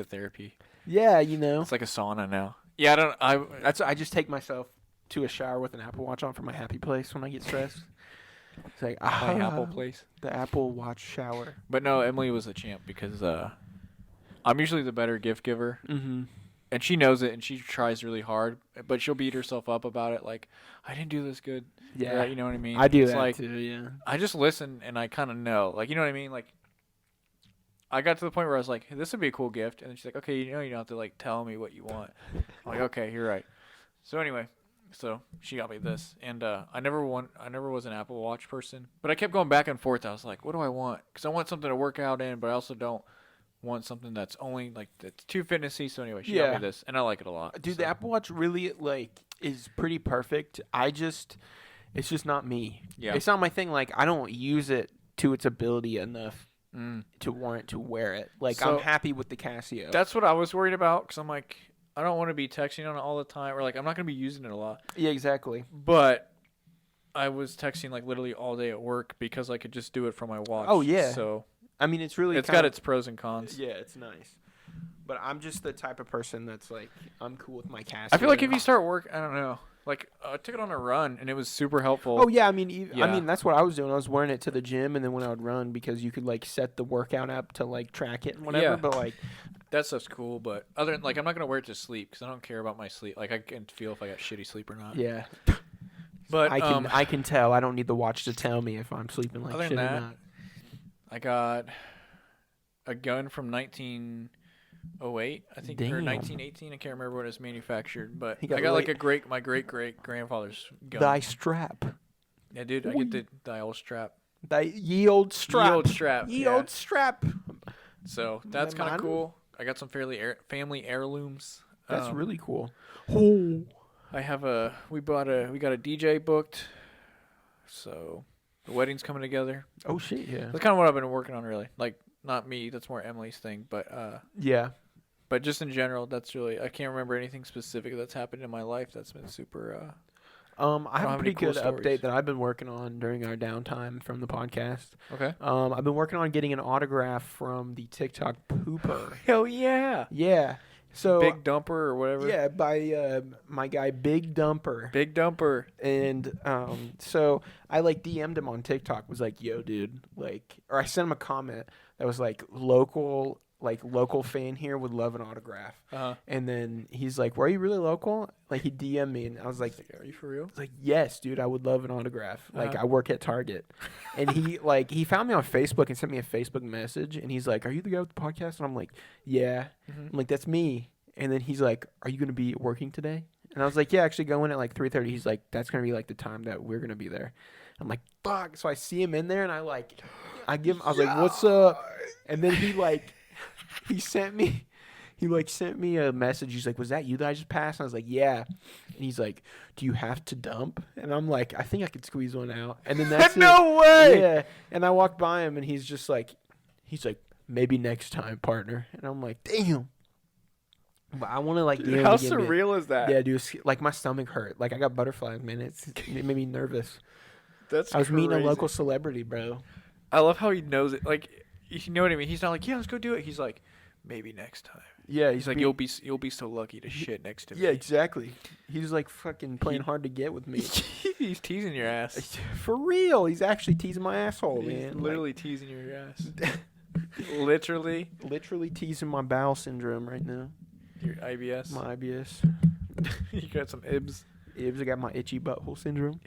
therapy. Yeah, you know. It's like a sauna now. Yeah, I just take myself to a shower with an Apple Watch on for my happy place when I get stressed. It's like my Apple place. The Apple Watch shower. But no, Emily was the champ because I'm usually the better gift giver. Mm-hmm. And she knows it, and she tries really hard, but she'll beat herself up about it. Like, I didn't do this good. Yeah, you know what I mean. I do it's that like, too. Yeah, I just listen, and I kind of know. Like, you know what I mean. Like, I got to the point where I was like, hey, "This would be a cool gift," and then she's like, "Okay, you don't have to like tell me what you want." I'm like, "Okay, you're right." So anyway, she got me this, and I never was an Apple Watch person, but I kept going back and forth. I was like, "What do I want?" Because I want something to work out in, but I also don't want something that's only like that's too fitnessy. So anyway, she got me this, and I like it a lot. Dude, the Apple Watch really like is pretty perfect. It's just not me. Yeah, it's not my thing. Like, I don't use it to its ability enough to warrant to wear it. Like, so, I'm happy with the Casio. That's what I was worried about because I'm like, I don't want to be texting on it all the time, or like I'm not gonna be using it a lot. Yeah, exactly. But I was texting like literally all day at work because I could just do it from my watch. Oh yeah. So I mean, it's got its pros and cons. Yeah, it's nice. But I'm just the type of person that's like, I'm cool with my Casio. I feel like if you start work, I don't know. Like, I took it on a run, and it was super helpful. Oh, yeah. I mean, that's what I was doing. I was wearing it to the gym, and then when I would run, because you could, like, set the workout app to, like, track it and whatever. Yeah. But, like, that stuff's cool. But other than, like, I'm not going to wear it to sleep because I don't care about my sleep. Like, I can feel if I got shitty sleep or not. Yeah. But I can tell. I don't need the watch to tell me if I'm sleeping like shit or not. I got a gun from 1908, I think, or 1918. I can't remember when it was manufactured, but I got like my great grandfather's gun. Thy strap. Yeah, dude, I get the old strap. Ye old strap. Ye old strap. Yeah. So that's kind of cool. I got some family heirlooms. That's really cool. Oh. We got a DJ booked. So the wedding's coming together. Oh shit, yeah. That's kind of what I've been working on, really. Like, not me, that's more Emily's thing, but yeah. But just in general, that's really, I can't remember anything specific that's happened in my life that's been super I have a pretty good update that I've been working on during our downtime from the podcast. Okay. I've been working on getting an autograph from the TikTok pooper. Hell yeah. Yeah. So Big Dumper or whatever. Yeah, by my guy Big Dumper. Big Dumper. And so I like DM'd him on TikTok, was like, "Yo, dude," like, or I sent him a comment that was like, local fan here would love an autograph. Uh-huh. And then he's like, "Were you really local?" Like, he DM'd me, and I was like, "Are you for real?" I was like, "Yes, dude, I would love an autograph. Like, I work at Target." And he found me on Facebook and sent me a Facebook message, and he's like, "Are you the guy with the podcast?" And I'm like, "Yeah." Mm-hmm. I'm like, "That's me." And then he's like, "Are you gonna be working today?" And I was like, "Yeah, actually going at like 3:30." He's like, "That's gonna be like the time that we're gonna be there." I'm like, "Fuck!" So I see him in there, and I was like, "What's up?" And then he sent me a message. He's like, "Was that you that I just passed?" And I was like, "Yeah." And he's like, "Do you have to dump?" And I'm like, "I think I could squeeze one out." And then that's No way. Yeah. And I walked by him, and he's like, "Maybe next time, partner." And I'm like, "Damn." But I want to like. Dude, how surreal is that? Yeah, dude. Like, my stomach hurt. Like, I got butterflies, man. It made me nervous. I was meeting a local celebrity, bro. I love how he knows it. Like, you know what I mean? He's not like, yeah, let's go do it. He's like, maybe next time. Yeah, He's like, you'll be so lucky to shit next to me. Yeah, exactly. He's like fucking playing hard to get with me. He's teasing your ass. For real, he's actually teasing my asshole, He's man. literally teasing your ass. Literally teasing my bowel syndrome right now. Your IBS. My IBS. You got some IBS. I got my itchy butthole syndrome.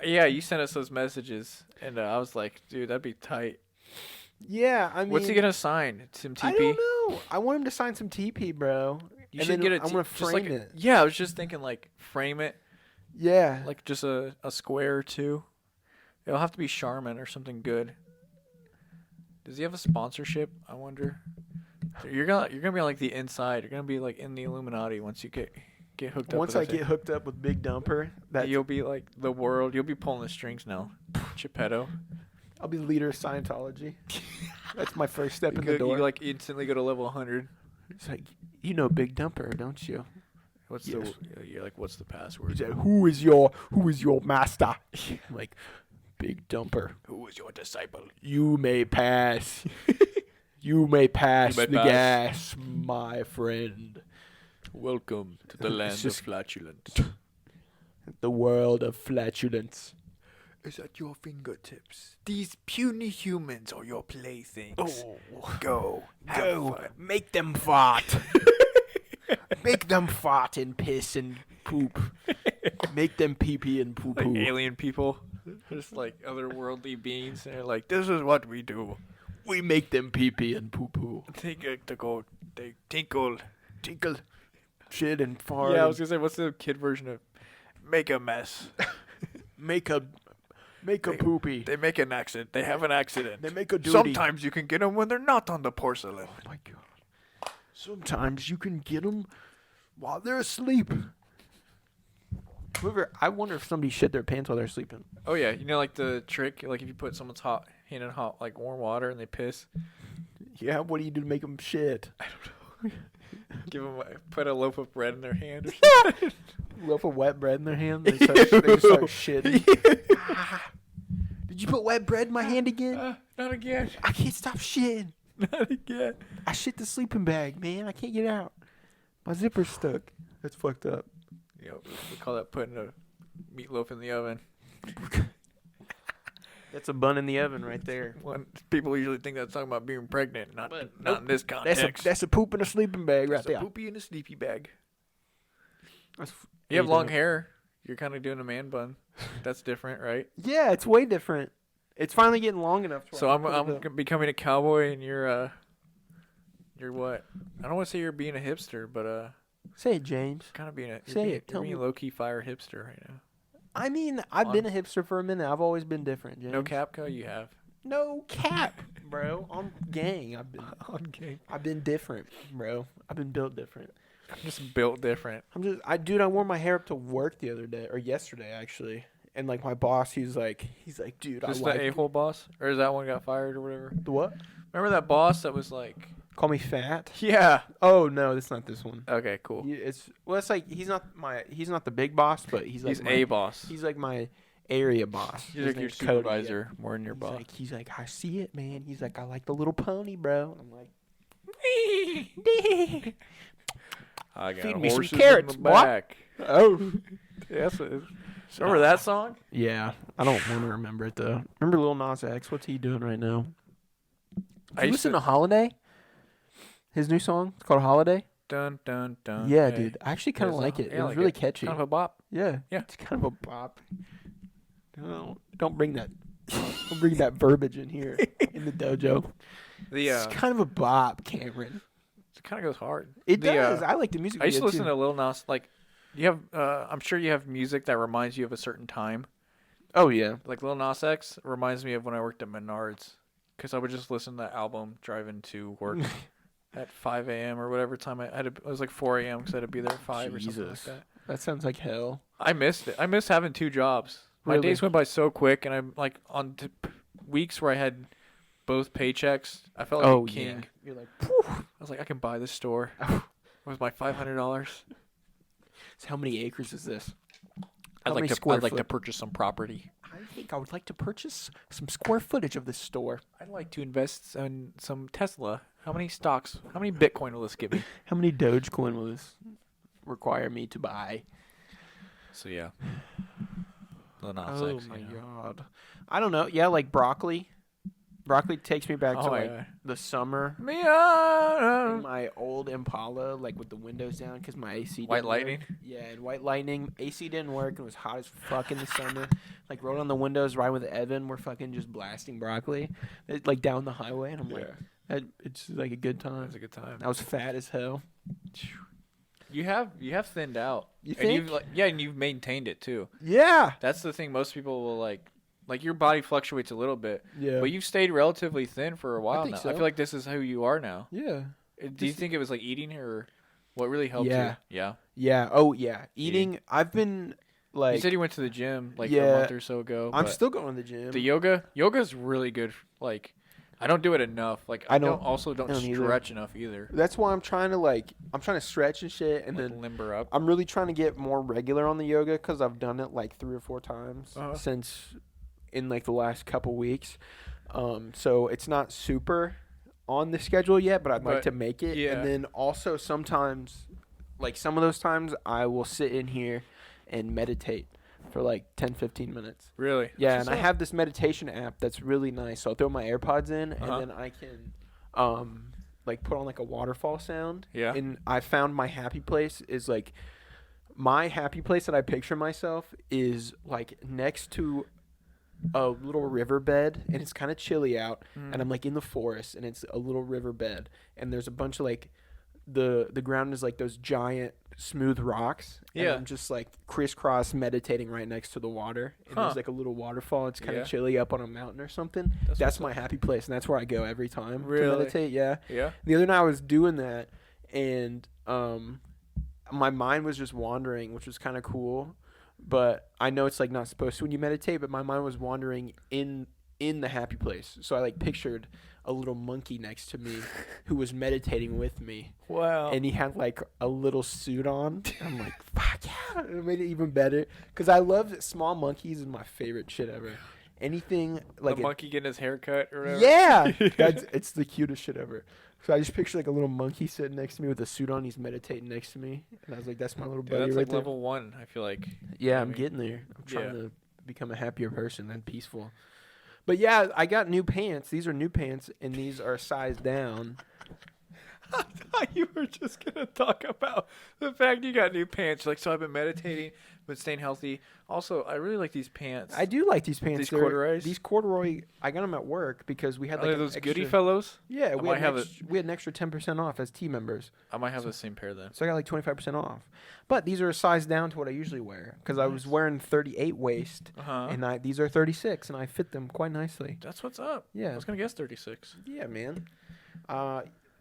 Yeah, you sent us those messages, and I was like, dude, that'd be tight. Yeah, I mean, what's he gonna sign? Some TP? I don't know. I want him to sign some TP, bro. You should get it. I'm gonna frame it. Yeah, I was just thinking, like, frame it. Yeah, like just a square or two. It'll have to be Charmin or something good. Does he have a sponsorship? I wonder. You're gonna be on, like, the inside. You're gonna be like in the Illuminati once you get hooked up. Once I get hooked up with Big Dumper, that you'll be like the world. You'll be pulling the strings now, Geppetto. I'll be the leader of Scientology. That's my first step in the door. You like instantly go to level 100. It's like, you know Big Dumper, don't you? You're like, what's the password? He's like, who is your master? I'm like, Big Dumper. Who is your disciple? You may pass. You may pass the gas, my friend. Welcome to the land of flatulence. The world of flatulence is at your fingertips. These puny humans are your playthings. Oh, go, make them fart. Make them fart and piss and poop. Make them pee pee and poo poo. Like alien people, just like otherworldly beings, and they're like, this is what we do. We make them pee pee and poo poo. They tinkle, shit and fart. Yeah, I was gonna say, what's the kid version of make a mess? Make a poopy. They make an accident. They have an accident. They make a duty. Sometimes you can get them when they're not on the porcelain. Oh my god. Sometimes you can get them while they're asleep. I wonder if somebody shit their pants while they're sleeping. Oh yeah, you know, like the trick, like if you put someone's hand in hot, like warm water, and they piss. Yeah, what do you do to make them shit? I don't know. Put a loaf of bread in their hand or something. Loaf of wet bread in their hand. They just start shitting. Did you put wet bread in my hand again? Not again. I can't stop shitting. Not again. I shit the sleeping bag, man. I can't get out. My zipper's stuck. That's fucked up. Yep. We call that putting a meatloaf in the oven. That's a bun in the oven right there. People usually think that's talking about being pregnant. Not in this context. That's a poop in a sleeping bag right there. That's a poopy in a sleepy bag. You You have long hair. You're kind of doing a man bun. That's different, right? Yeah, it's way different. It's finally getting long enough. So I'm becoming a cowboy, and you're what? I don't want to say you're being a hipster, but say it, James. Kind of being a Tell me. You're being low-key fire hipster right now. I mean, I've been a hipster for a minute. I've always been different, James. No Capco, you have. No cap, bro. I'm gang. I've been different, bro. I've been built different. I'm just built different. I wore my hair up to work the other day, or yesterday actually, and like my boss, he's like, dude, Just the a-hole boss, or is that one got fired or whatever? The what? Remember that boss that was like, call me fat? Yeah. Oh no, that's not this one. Okay, cool. It's like he's not the big boss, but he's a boss. He's like my area boss. He's like your supervisor, more than your boss. He's like, I see it, man. He's like, I like the little pony, bro. And I'm like, I got feed me some horses carrots, in the back. Oh, yes. Remember that song? Yeah, I don't want to remember it though. Remember Lil Nas X? What's he doing right now? Did you listen to Holiday? His new song? It's called Holiday. Dun dun dun. Yeah, dude. I actually kind of like it. It was really catchy. Kind of a bop. Yeah. Yeah. It's kind of a bop. Don't bring that. Don't bring that verbiage in here in the dojo. It's kind of a bop, Cameron. It kind of goes hard. It does. I like the music. I used to listen to Lil Nas. Like, you have. I'm sure you have music that reminds you of a certain time. Oh yeah. Like Lil Nas X reminds me of when I worked at Menards, because I would just listen to that album driving to work at 5 a.m. or whatever time it was like 4 a.m. because I had to be there at 5 or something like that. That sounds like hell. I missed it. I miss having 2 jobs. My Really? days went by so quick, and I'm like on weeks where I had both paychecks. I felt like a king. Yeah. You're like, Phew. I was like, I can buy this store. With my $500. So how many acres is this? I'd like to purchase some property. I think I would like to purchase some square footage of this store. I'd like to invest in some Tesla. How many stocks? How many Bitcoin will this give me? How many Dogecoin will this require me to buy? So yeah. Oh my god. I don't know. Yeah, like broccoli. Broccoli takes me back to like the summer. In my old Impala, like with the windows down, because my AC didn't White Lightning? work. Yeah, and White Lightning. AC didn't work and it was hot as fuck in the summer. Like rolled on the windows, riding with Evan. We're fucking just blasting broccoli, like down the highway, and I'm like, it's like a good time. It's a good time. I was fat as hell. You have thinned out. You and think? And you've maintained it too. Yeah. That's the thing. Most people will like your body fluctuates a little bit. Yeah. But you've stayed relatively thin for a while think now. so. I feel like this is who you are now. Yeah. Do you think it was like eating or what really helped you? Yeah. Yeah. Oh yeah. Eating. I've been like. You said you went to the gym like Yeah. a month or so ago. I'm but still going to the gym. the yoga's really good. Like, I don't do it enough. Like, I don't stretch enough either. That's why I'm trying to stretch and shit, and like then limber up. I'm really trying to get more regular on the yoga because I've done it like 3 or 4 times since in like the last couple weeks. So it's not super on the schedule yet, but I'd like to make it. Yeah. And then also sometimes, like some of those times, I will sit in here and meditate for like 10-15 minutes. Really? Yeah, and I have this meditation app that's really nice. So I'll throw my AirPods in, and then I can like put on like a waterfall sound. Yeah. And I found my happy place is like my happy place that I picture myself is like next to a little riverbed, and it's kind of chilly out, and I'm like in the forest, and it's a little riverbed, and there's a bunch of like the ground is like those giant smooth rocks, and I'm just like crisscross meditating right next to the water, and there's like a little waterfall. It's kind of chilly up on a mountain or something. That's my happy place, and that's where I go every time to meditate. Yeah. The other night I was doing that, and my mind was just wandering, which was kind of cool. But I know it's like not supposed to when you meditate, but my mind was wandering in the happy place. So I like pictured a little monkey next to me who was meditating with me. Wow. And he had like a little suit on. I'm like, fuck yeah. It made it even better. Because I love that small monkeys is my favorite shit ever. Anything like the monkey getting his hair cut or whatever. Yeah. It's the cutest shit ever. So I just picture like a little monkey sitting next to me with a suit on. He's meditating next to me. And I was like, that's my little buddy that's right like there. level 1, I feel like. Yeah, I'm getting there. I'm trying to become a happier person and peaceful. But yeah, I got new pants. These are new pants, and these are sized down. I thought you were just going to talk about the fact you got new pants. Like, so I've been meditating, been staying healthy. Also, I really like these pants. I do like these pants. These corduroys? These corduroy, I got them at work because we had like those extra, goodie fellows? Yeah, we had an extra 10% off as team members. I might have the same pair then. So I got like 25% off. But these are sized down to what I usually wear because I was wearing 38 waist, and these are 36, and I fit them quite nicely. That's what's up. Yeah. I was going to guess 36. Yeah, man.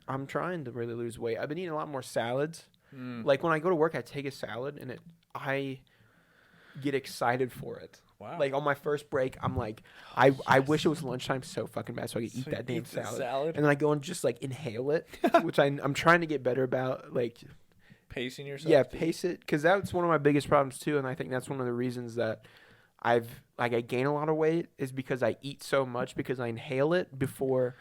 I'm trying to really lose weight. I've been eating a lot more salads. Like when I go to work, I take a salad, and I get excited for it. Wow. Like on my first break, I'm like, I wish it was lunchtime so fucking bad so I could eat that damn salad. And then I go and just like inhale it, which I'm trying to get better about. Like pacing yourself. Yeah, pace it, because that's one of my biggest problems too, and I think that's one of the reasons that I gain a lot of weight is because I eat so much because I inhale it before.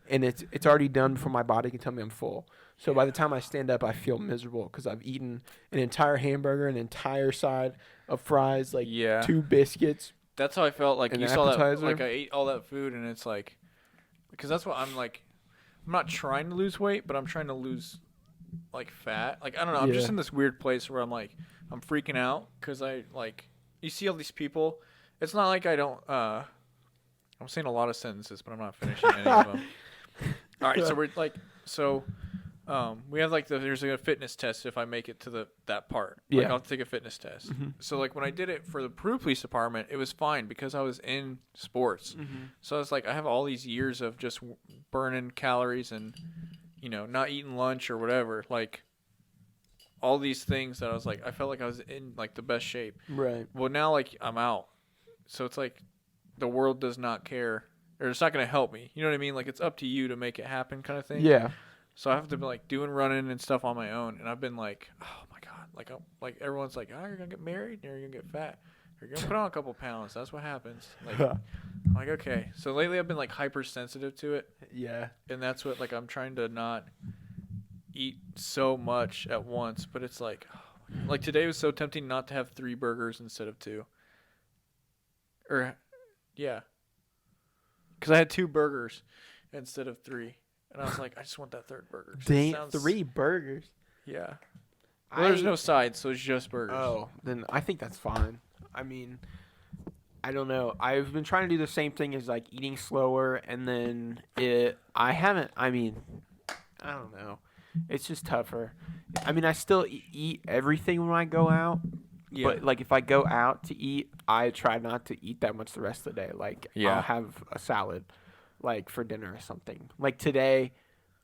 And it's already done before my body can tell me I'm full. So by the time I stand up, I feel miserable because I've eaten an entire hamburger, an entire side of fries, like 2 biscuits. That's how I felt. Like you appetizer. Saw that. Like I ate all that food, and it's like, because that's what I'm like. I'm not trying to lose weight, but I'm trying to lose like fat. Like I don't know. I'm just in this weird place where I'm like, I'm freaking out because I like. You see all these people. It's not like I don't. I'm saying a lot of sentences, but I'm not finishing any of them. All right, so we're like, we have like there's like a fitness test if I make it to that part. Like I'll take a fitness test. So like when I did it for the Peru Police Department, it was fine because I was in sports. So it's like I have all these years of just burning calories and not eating lunch or whatever. Like all these things that I was like, I felt like I was in like the best shape. Right. Well, now like I'm out, so it's like the world does not care. Or it's not going to help me. You know what I mean? Like, it's up to you to make it happen kind of thing. Yeah. So I have to be, like, doing running and stuff on my own. And I've been like, oh, my God. Like, everyone's like, oh, you're going to get married and you're going to get fat. You're gonna put on a couple pounds. That's what happens. Like, I'm like, okay. So lately I've been like hypersensitive to it, Yeah. and that's what like I'm trying to not eat so much at once. But it's like today was so tempting not to have 3 burgers instead of 2. Or, yeah, because I had 2 burgers instead of 3, and I was like, I just want that 3rd burger. Damn, 3 burgers. Yeah. Well, there's no sides, so it's just burgers. Oh, then I think that's fine. I mean, I don't know. I've been trying to do the same thing as like eating slower, and then I haven't. I mean, I don't know. It's just tougher. I mean, I still eat everything when I go out. Yeah. But like if I go out to eat, I try not to eat that much the rest of the day. Like I'll have a salad, like for dinner or something. Like today,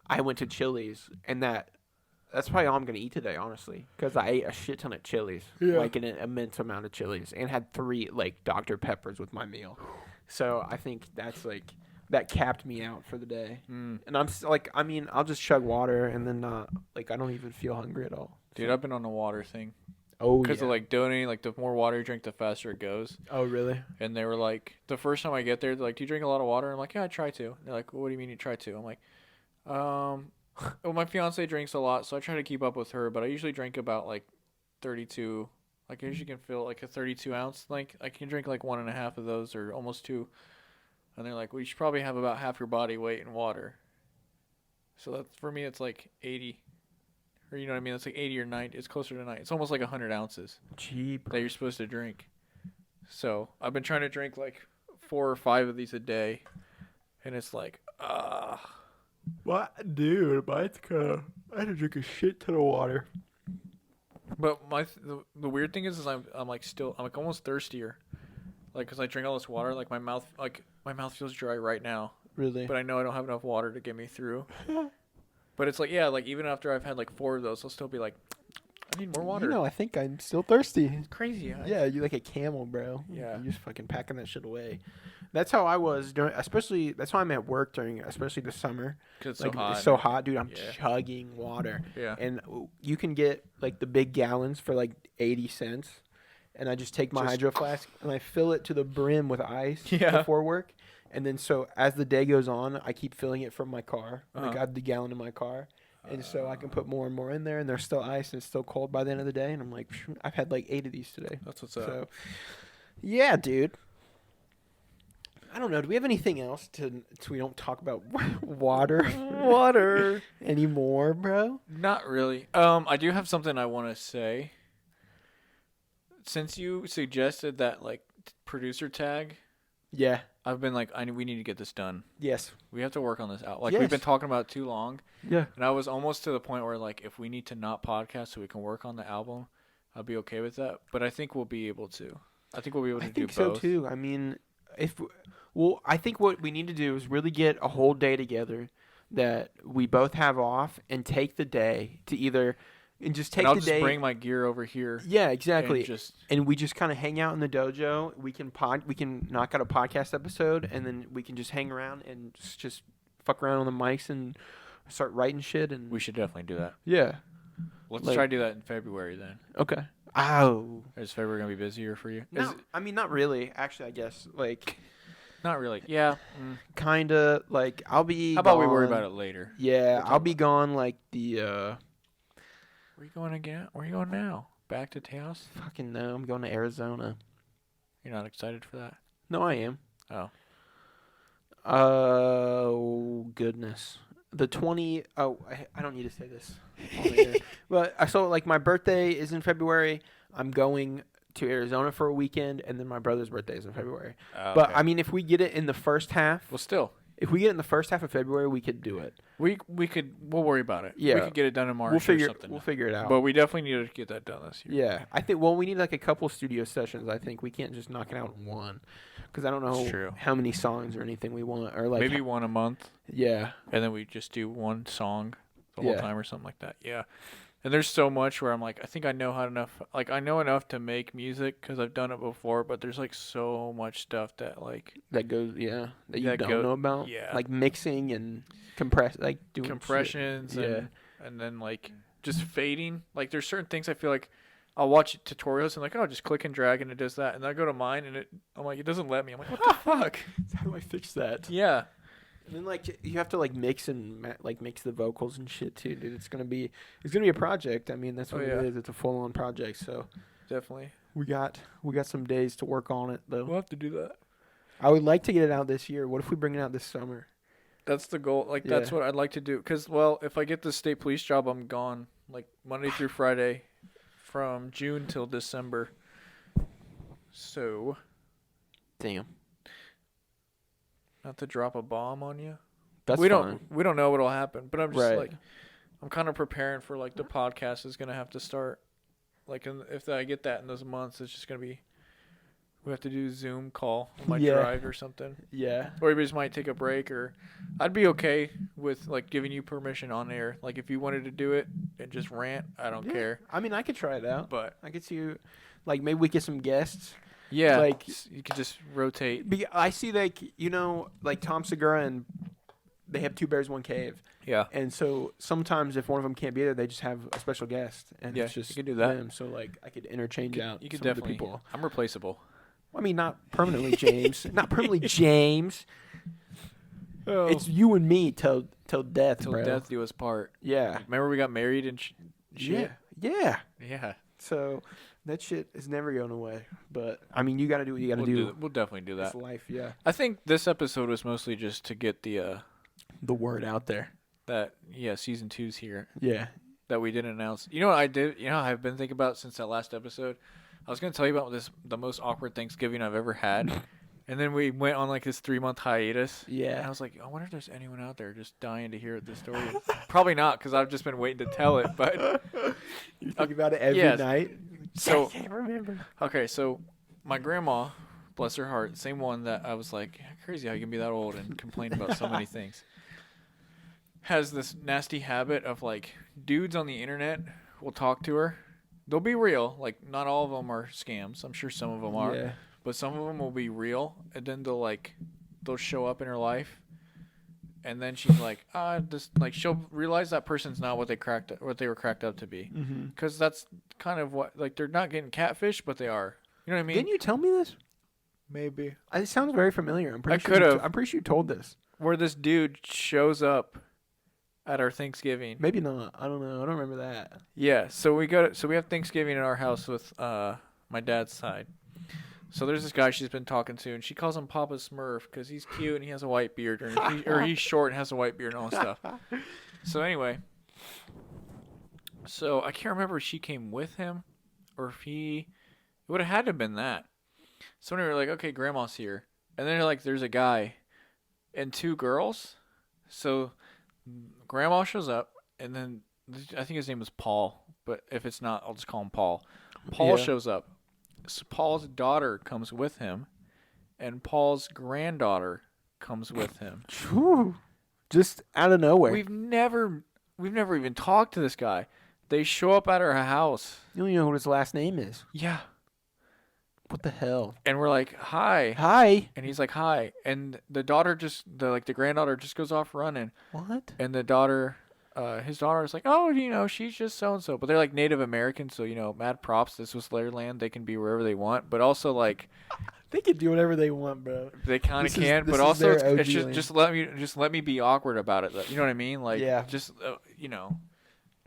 I went to Chili's, and that's probably all I'm gonna eat today, honestly, because I ate a shit ton of Chili's, like an immense amount of Chili's, and had 3 like Dr. Peppers with my meal. So I think that's like that capped me out for the day. And I'm like, I mean, I'll just chug water and then like I don't even feel hungry at all. Dude, I've been on the water thing. Oh, because of like donating, like the more water you drink, the faster it goes. Oh, really? And they were like, the first time I get there, they're like, do you drink a lot of water? I'm like, yeah, I try to. And they're like, well, what do you mean you try to? I'm like, well, my fiance drinks a lot, so I try to keep up with her, but I usually drink about like 32. Like I usually can fill like a 32 ounce. Like I can drink like 1.5 of those or almost 2. And they're like, well, you should probably have about half your body weight in water. So that's, for me, it's like 80. Or you know what I mean? It's like 80 or 90. It's closer to 90. It's almost like 100 ounces. Cheap. That you're supposed to drink. So I've been trying to drink like 4 or 5 of these a day. And it's like, What? Dude, mine's kind of... I had to drink a shit ton of water. But the weird thing is I'm like still, I'm like almost thirstier. Like, because I drink all this water, like my mouth feels dry right now. Really? But I know I don't have enough water to get me through. But it's like, yeah, like even after I've had like 4 of those, I'll still be like, I need more water. You know, I think I'm still thirsty. It's crazy. Yeah, you like a camel, bro. Yeah. You're just fucking packing that shit away. That's how I was during, especially, that's how I'm at work during, especially the summer. Because it's like, so hot. It's so hot, dude. I'm chugging water. Yeah. And you can get like the big gallons for like 80 cents. And I just take my hydro flask and I fill it to the brim with ice before work. And then so as the day goes on, I keep filling it from my car. Like I have the gallon in my car. And so I can put more and more in there, and they're still ice, and it's still cold by the end of the day. And I'm like, I've had like 8 of these today. That's what's up. So, yeah, dude. I don't know. Do we have anything else so we don't talk about water anymore, bro? Not really. I do have something I want to say. Since you suggested that like producer tag, yeah, I've been like, we need to get this done. Yes, we have to work on this out. Like we've been talking about it too long. Yeah, and I was almost to the point where like, if we need to not podcast so we can work on the album, I'll be okay with that. But I think we'll be able to. I think we'll be able to do both. I think so too. I mean, I think what we need to do is really get a whole day together that we both have off and take the day to either. And just take I'll the just day. Bring my gear over here. Yeah, exactly. And we just kind of hang out in the dojo. We can knock out a podcast episode, and then we can just hang around and just fuck around on the mics and start writing shit. And we should definitely do that. Yeah. Let's try to do that in February then. Okay. Oh. Is February gonna be busier for you? No, I mean not really. Actually, I guess like. Not really. Yeah. Kinda like I'll be. How about we worry about it later? Yeah, I'll be gone like the. Where you going again? Where you going now? Back to Taos? Fucking no, I'm going to Arizona. You're not excited for that? No, I am. Oh. Oh, goodness. The 20... Oh, I don't need to say this. But so, like, my birthday is in February. I'm going to Arizona for a weekend, and then my brother's birthday is in February. Okay. But, I mean, if we get it in the first half... Well, still... If we get it in the first half of February, we could do it. We'll worry about it. Yeah. We could get it done in March or something. We'll figure it out. But we definitely need to get that done this year. Yeah. I think, we need like a couple studio sessions, I think. We can't just knock it out in one. Because I don't know how many songs or anything we want. Or like maybe one a month. Yeah. And then we just do one song the whole time or something like that. Yeah. And there's so much where I'm like, I think I know I know enough to make music because I've done it before, but there's like so much stuff that like that goes, that you don't know about, like mixing and doing compressions, and then like just fading. Like there's certain things I feel like I'll watch tutorials and like, oh, just click and drag and it does that. And then I go to mine and I'm like, it doesn't let me. I'm like, what the fuck? How do I fix that? Yeah. And then like you have to like mix and mix the vocals and shit too, dude. It's gonna be a project. I mean, that's what it is. It's a full on project. So definitely, we got some days to work on it though. We'll have to do that. I would like to get it out this year. What if we bring it out this summer? That's the goal. Like that's what I'd like to do. Cause if I get the state police job, I'm gone like Monday through Friday, from June till December. So, damn. Not to drop a bomb on you. We don't know what'll happen, but I'm just right. I'm kind of preparing for like the podcast is gonna have to start. Like if I get that in those months, it's just gonna be. We have to do a Zoom call on my drive or something. Yeah. Or we just might take a break, or I'd be okay with like giving you permission on air. Like if you wanted to do it and just rant, I don't care. I mean, I could try it out, but I could see you. Like maybe we get some guests. Yeah, like you could just rotate. I see like like Tom Segura and they have Two Bears One Cave. Yeah, and so sometimes if one of them can't be there, they just have a special guest, and it's just you can do that. them. So like I could interchange out. You could some definitely. Of the people. I'm replaceable. I mean, not permanently, James. Not permanently, James. Oh. It's you and me till death, Till bro. death do us part. Yeah. Remember we got married and shit? Yeah. Yeah. So that shit is never going away. But, I mean, you got to do what you got to do. We'll definitely do that. It's life, yeah. I think this episode was mostly just to get the word out there. That, season 2's here. Yeah. That we didn't announce. You know what I did? You know what I've been thinking about since that last episode? I was going to tell you about the most awkward Thanksgiving I've ever had. And then we went on like this 3-month hiatus. Yeah. And I was like, I wonder if there's anyone out there just dying to hear this story. Probably not, because I've just been waiting to tell it. But you think about it every night. So I can't remember. Okay, so my grandma, bless her heart, same one that I was like, crazy how you can be that old and complain about so many things, has this nasty habit of like dudes on the internet will talk to her. They'll be real. Like, not all of them are scams. I'm sure some of them are. Yeah. But some of them will be real. And then they'll show up in her life. And then she's like, she'll realize that person's not what they were cracked up to be. Because that's kind of what, like, they're not getting catfish, but they are. You know what I mean? Didn't you tell me this? Maybe. It sounds very familiar. I'm pretty sure you told this. Where this dude shows up at our Thanksgiving. Maybe not. I don't know. I don't remember that. Yeah. So we have Thanksgiving in our house with my dad's side. So there's this guy she's been talking to, and she calls him Papa Smurf because he's cute and he has a white beard, or he's short and has a white beard and all that stuff. So anyway, I can't remember if she came with him or if it would have had to have been that. So anyway, we're like, okay, Grandma's here, and then like there's a guy and 2 girls. So Grandma shows up, and then I think his name is Paul, but if it's not, I'll just call him Paul. Paul shows up. So Paul's daughter comes with him, and Paul's granddaughter comes with him. Just out of nowhere. We've never even talked to this guy. They show up at our house. You don't even know what his last name is. Yeah. What the hell? And we're like, hi. Hi. And he's like, hi. And the granddaughter just goes off running. What? And the daughter, his daughter is like, oh, she's just so-and-so. But they're like Native Americans, so, mad props. This was their land. They can be wherever they want. But also, like... They can do whatever they want, bro. They kind of can, but also it's just let me be awkward about it. You know what I mean? Like, just,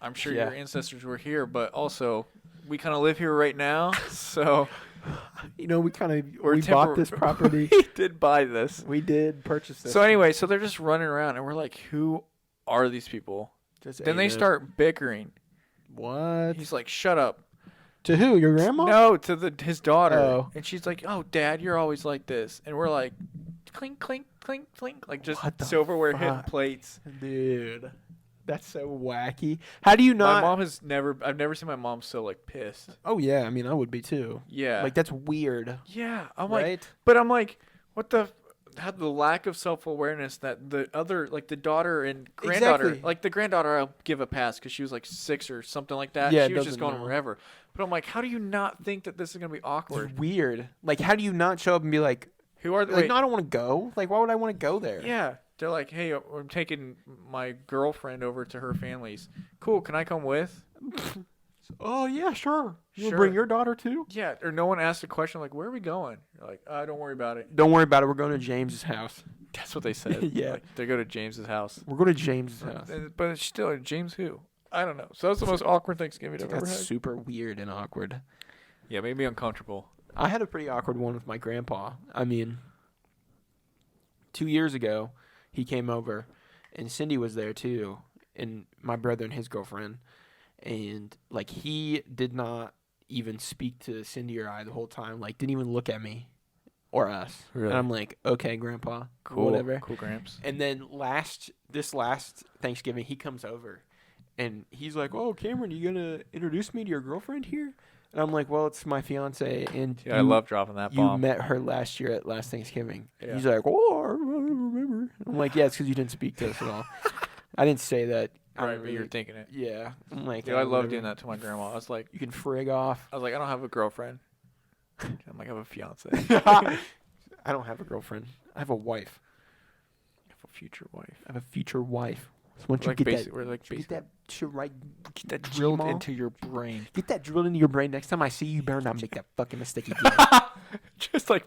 I'm sure your ancestors were here, but also we kind of live here right now, so... we bought this property. We did buy this. We did purchase this. So anyway, they're just running around, and we're like, who are these people? Then they start bickering. What? He's like, shut up. To who? Your grandma? No, to his daughter. Oh. And she's like, oh, Dad, you're always like this. And we're like, clink, clink, clink, clink. Like just silverware hitting plates. Dude. That's so wacky. How do you not? I've never seen my mom so like pissed. Oh yeah, I mean I would be too. Yeah. Like that's weird. Yeah. I'm right? like, what the had the lack of self-awareness that the other, like the daughter and granddaughter, like the granddaughter I'll give a pass because she was like 6 or something like that. Yeah, she was just going wherever. But I'm like, how do you not think that this is going to be awkward? It's weird. Like, how do you not show up and be like, who are they? Like, no, I don't want to go. Like, why would I want to go there? Yeah. They're like, hey, I'm taking my girlfriend over to her family's. Cool, can I come with? Oh yeah, sure. You Sure. bring your daughter too? Yeah, or no one asks a question like, "Where are we going?" You're like, don't worry about it." Don't worry about it. We're going to James's house. That's what they said. Yeah. Like, they go to James's house. We're going to James's house. But it's still James who? I don't know. So that's the most awkward Thanksgiving I've ever That's had. super weird and awkward. Yeah, made me uncomfortable. I had a pretty awkward one with my grandpa. I mean, 2 years ago, he came over, and Cindy was there too, and my brother and his girlfriend, and like he did not even speak to Cindy or I the whole time. Like, didn't even look at me or us. Really? And I'm like, okay, Grandpa, Cool. whatever. Cool, Gramps. And then this last Thanksgiving, he comes over, and he's like, "Oh, Cameron, you gonna introduce me to your girlfriend here?" And I'm like, "Well, it's my fiance, and Yeah, I love dropping that you bomb. met her last year at last Thanksgiving." Yeah. He's like, "Oh, I remember." I'm like, "Yeah, it's because you didn't speak to us at all." I didn't say that. I Right, don't but you're really- thinking it. Yeah, I'm like, Yeah, I love whatever. doing that to my grandma. I was like, You can frig off. I don't have a girlfriend. I'm like, I have a fiance. I don't have a girlfriend. I have a wife. I have a future wife. I have a future wife. So once you Like get basic, that, we're like get that shit right, get that drilled drilled into into your brain. get that drilled into your brain. Next time I see you, you better not make that fucking mistake again. just like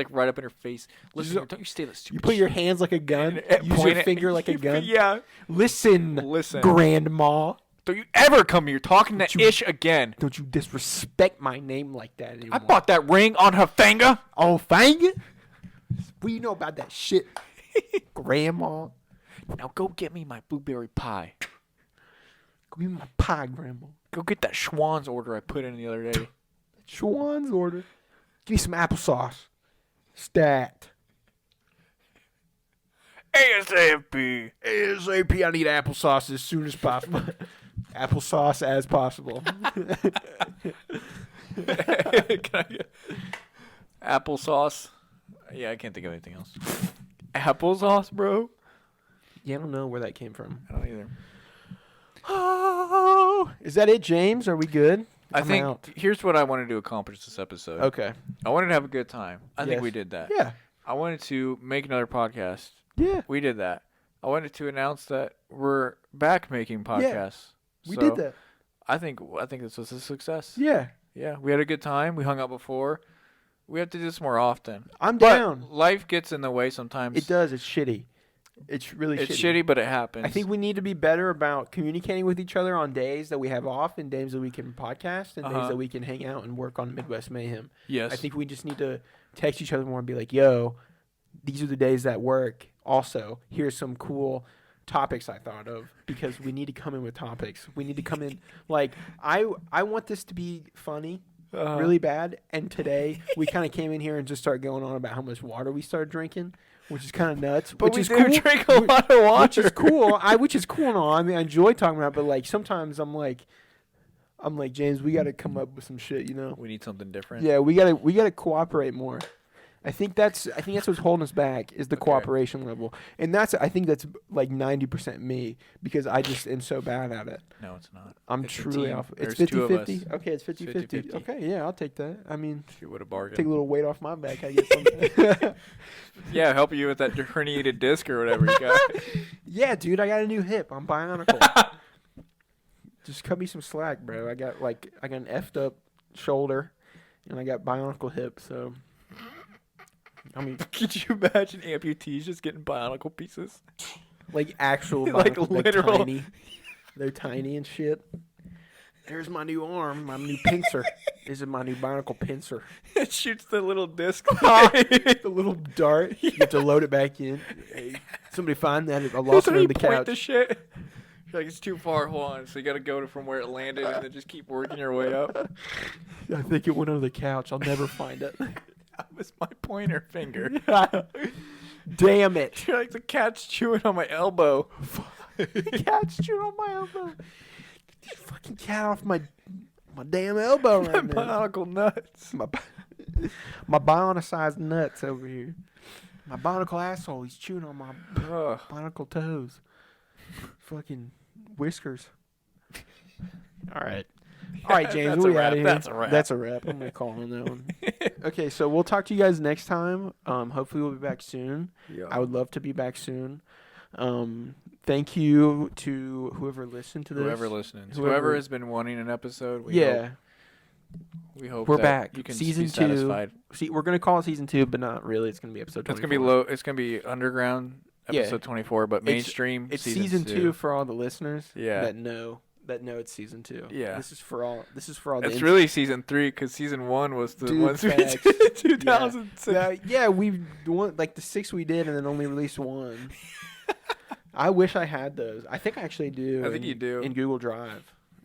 right up in her face. Listen, don't you stay that stupid. You put your hands like a gun. Use point your it- finger like a gun. Yeah. Listen, Listen. Grandma. Don't you ever come here talking that Don't you- ish again. Don't you disrespect my name like that anymore. I bought that ring on her finger. Oh, Fang? What do you know about that shit, Grandma? Now go get me my blueberry pie. Give me my pie, Grandma. Go get that Schwann's order I put in the other day. Schwann's order. Give me some applesauce. Stat. ASAP. ASAP, I need applesauce as soon as possible. Applesauce as possible. Can I get applesauce? Yeah, I can't think of anything else. Applesauce, bro? Yeah, I don't know where that came from. I don't either. Oh, is that it, James? Are we good? I I'm think out. here's what I wanted to accomplish this episode. Okay. I wanted to have a good time. I Yes. think we did that. Yeah. I wanted to make another podcast. Yeah. We did that. I wanted to announce that we're back making podcasts. We So did that. I think this was a success. Yeah. Yeah, we had a good time. We hung out before. We have to do this more often. I'm But down. life gets in the way sometimes. It does. It's shitty. It's really It's shitty. shitty, but it happens. I think we need to be better about communicating with each other on days that we have off and days that we can podcast and days Uh-huh. that we can hang out and work on Midwest Mayhem. yes. I think we just need to text each other more and be like, yo, these are the days that work. Also, here's some cool topics I thought of because we need to come in with topics. We need to come in like I want this to be funny really bad. And today we kind of came in here and just started going on about how much water we started drinking, which is kind of nuts. But which we is do cool. drink a lot of water. Which is cool. Which is cool and all. I mean, I enjoy talking about it, but like sometimes I'm like, James, we got to come up with some shit, you know? We need something different. Yeah, we gotta cooperate more. I think that's what's holding us back is the Okay. cooperation level, and I think that's like 90% me because I just am so bad at it. No, it's not. I'm It's a truly team. off. It's There's two of 50-50. us. Okay, it's 50-50. 50-50. Okay, yeah, I'll take that. I mean, Shit, what a bargain. take a little weight off my back. I get something. Yeah, help you with that herniated disc or whatever you got. Yeah, dude, I got a new hip. I'm bionicle. Just cut me some slack, bro. I got an effed up shoulder, and I got bionicle hip. So, I mean, Could you imagine amputees just getting bionicle pieces? like actual Like bionicle, literal. tiny. They're tiny and shit. There's my new arm, my new pincer. This is my new bionicle pincer. It shoots the little disc. The little dart. You have to load it back in. Hey, somebody find that. I lost it So on you the point couch. the shit. You're like, it's too far. Hold on. So you got to go to from where it landed and then just keep working your way up. I think it went under the couch. I'll never find it. That was my pointer finger. Damn it. You're like the cat's chewing on my elbow. Cat's chewing on my elbow. Get the fucking cat off my damn elbow My right now. bionicle nuts. My bionic-sized nuts over here. My bionicle asshole. He's chewing on my Ugh. bionicle toes. Fucking whiskers. All right. All right, James. That's We'll a be out wrap. of here. That's a wrap. That's a wrap. I'm going to call on that one. Okay, so we'll talk to you guys next time. Hopefully we'll be back soon. Yeah. I would love to be back soon. Thank you to whoever listened to this. Whoever has been wanting an episode. We hope we're that back. You can Season be 2. satisfied. See, we're gonna call it season 2, but not really. It's gonna be episode 24. It's gonna be low. It's gonna be underground episode 24, but mainstream. It's season 2 for all the listeners. Yeah. That know it's season 2. Yeah. This is for all. It's really season 3 because season 1 was the ones we facts. did in 2006. Yeah, we like the 6 we did, and then only released 1. I wish I had those. I think I actually do. I think you do in Google Drive.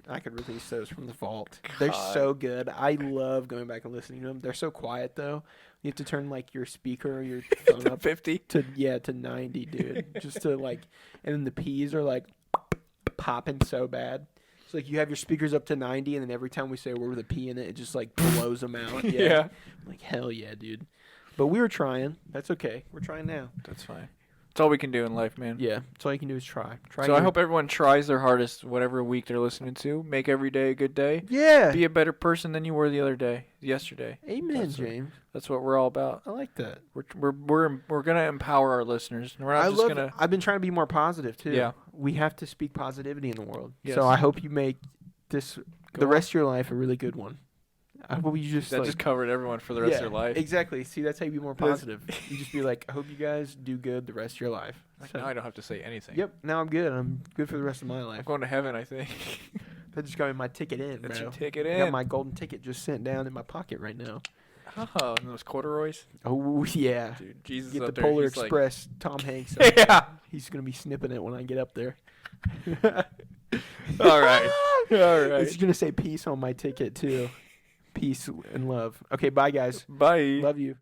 I could release those from the vault. They're so good. I love going back and listening to them. They're so quiet though. You have to turn like your speaker or your phone up 50 to 90, dude. Just to like, and then the P's are like popping so bad. So like you have your speakers up to 90, and then every time we say a word with a P in it, it just like blows them out. Yeah. I'm like, hell yeah, dude. But we were trying. That's okay. We're trying now. That's fine. It's all we can do in life, man. Yeah. That's all you can do is try. So I hope everyone tries their hardest whatever week they're listening to. Make every day a good day. Yeah. Be a better person than you were yesterday. Amen, James. That's what we're all about. I like that. We're gonna empower our listeners. We're not just gonna. I've been trying to be more positive too. Yeah. We have to speak positivity in the world. Yes. So I hope you make the rest of your life a really good one. I hope you just just covered everyone for the rest of their life. Exactly. See, that's how you be more positive. You just be like, I hope you guys do good the rest of your life. Like, now I don't have to say anything. Yep. Now I'm good. I'm good for the rest of my life. I'm going to heaven, I think. That just got me my ticket in, bro. That's your ticket I in. got my golden ticket just sent down in my pocket right now. Oh, and those corduroys? Oh, yeah. Dude, Jesus Get up the there, Polar he's Express, Tom Hanks. Yeah. He's going to be snipping it when I get up there. All right. All right. It's going to say peace on my ticket, too. Peace and love. Okay, bye, guys. Bye. Love you.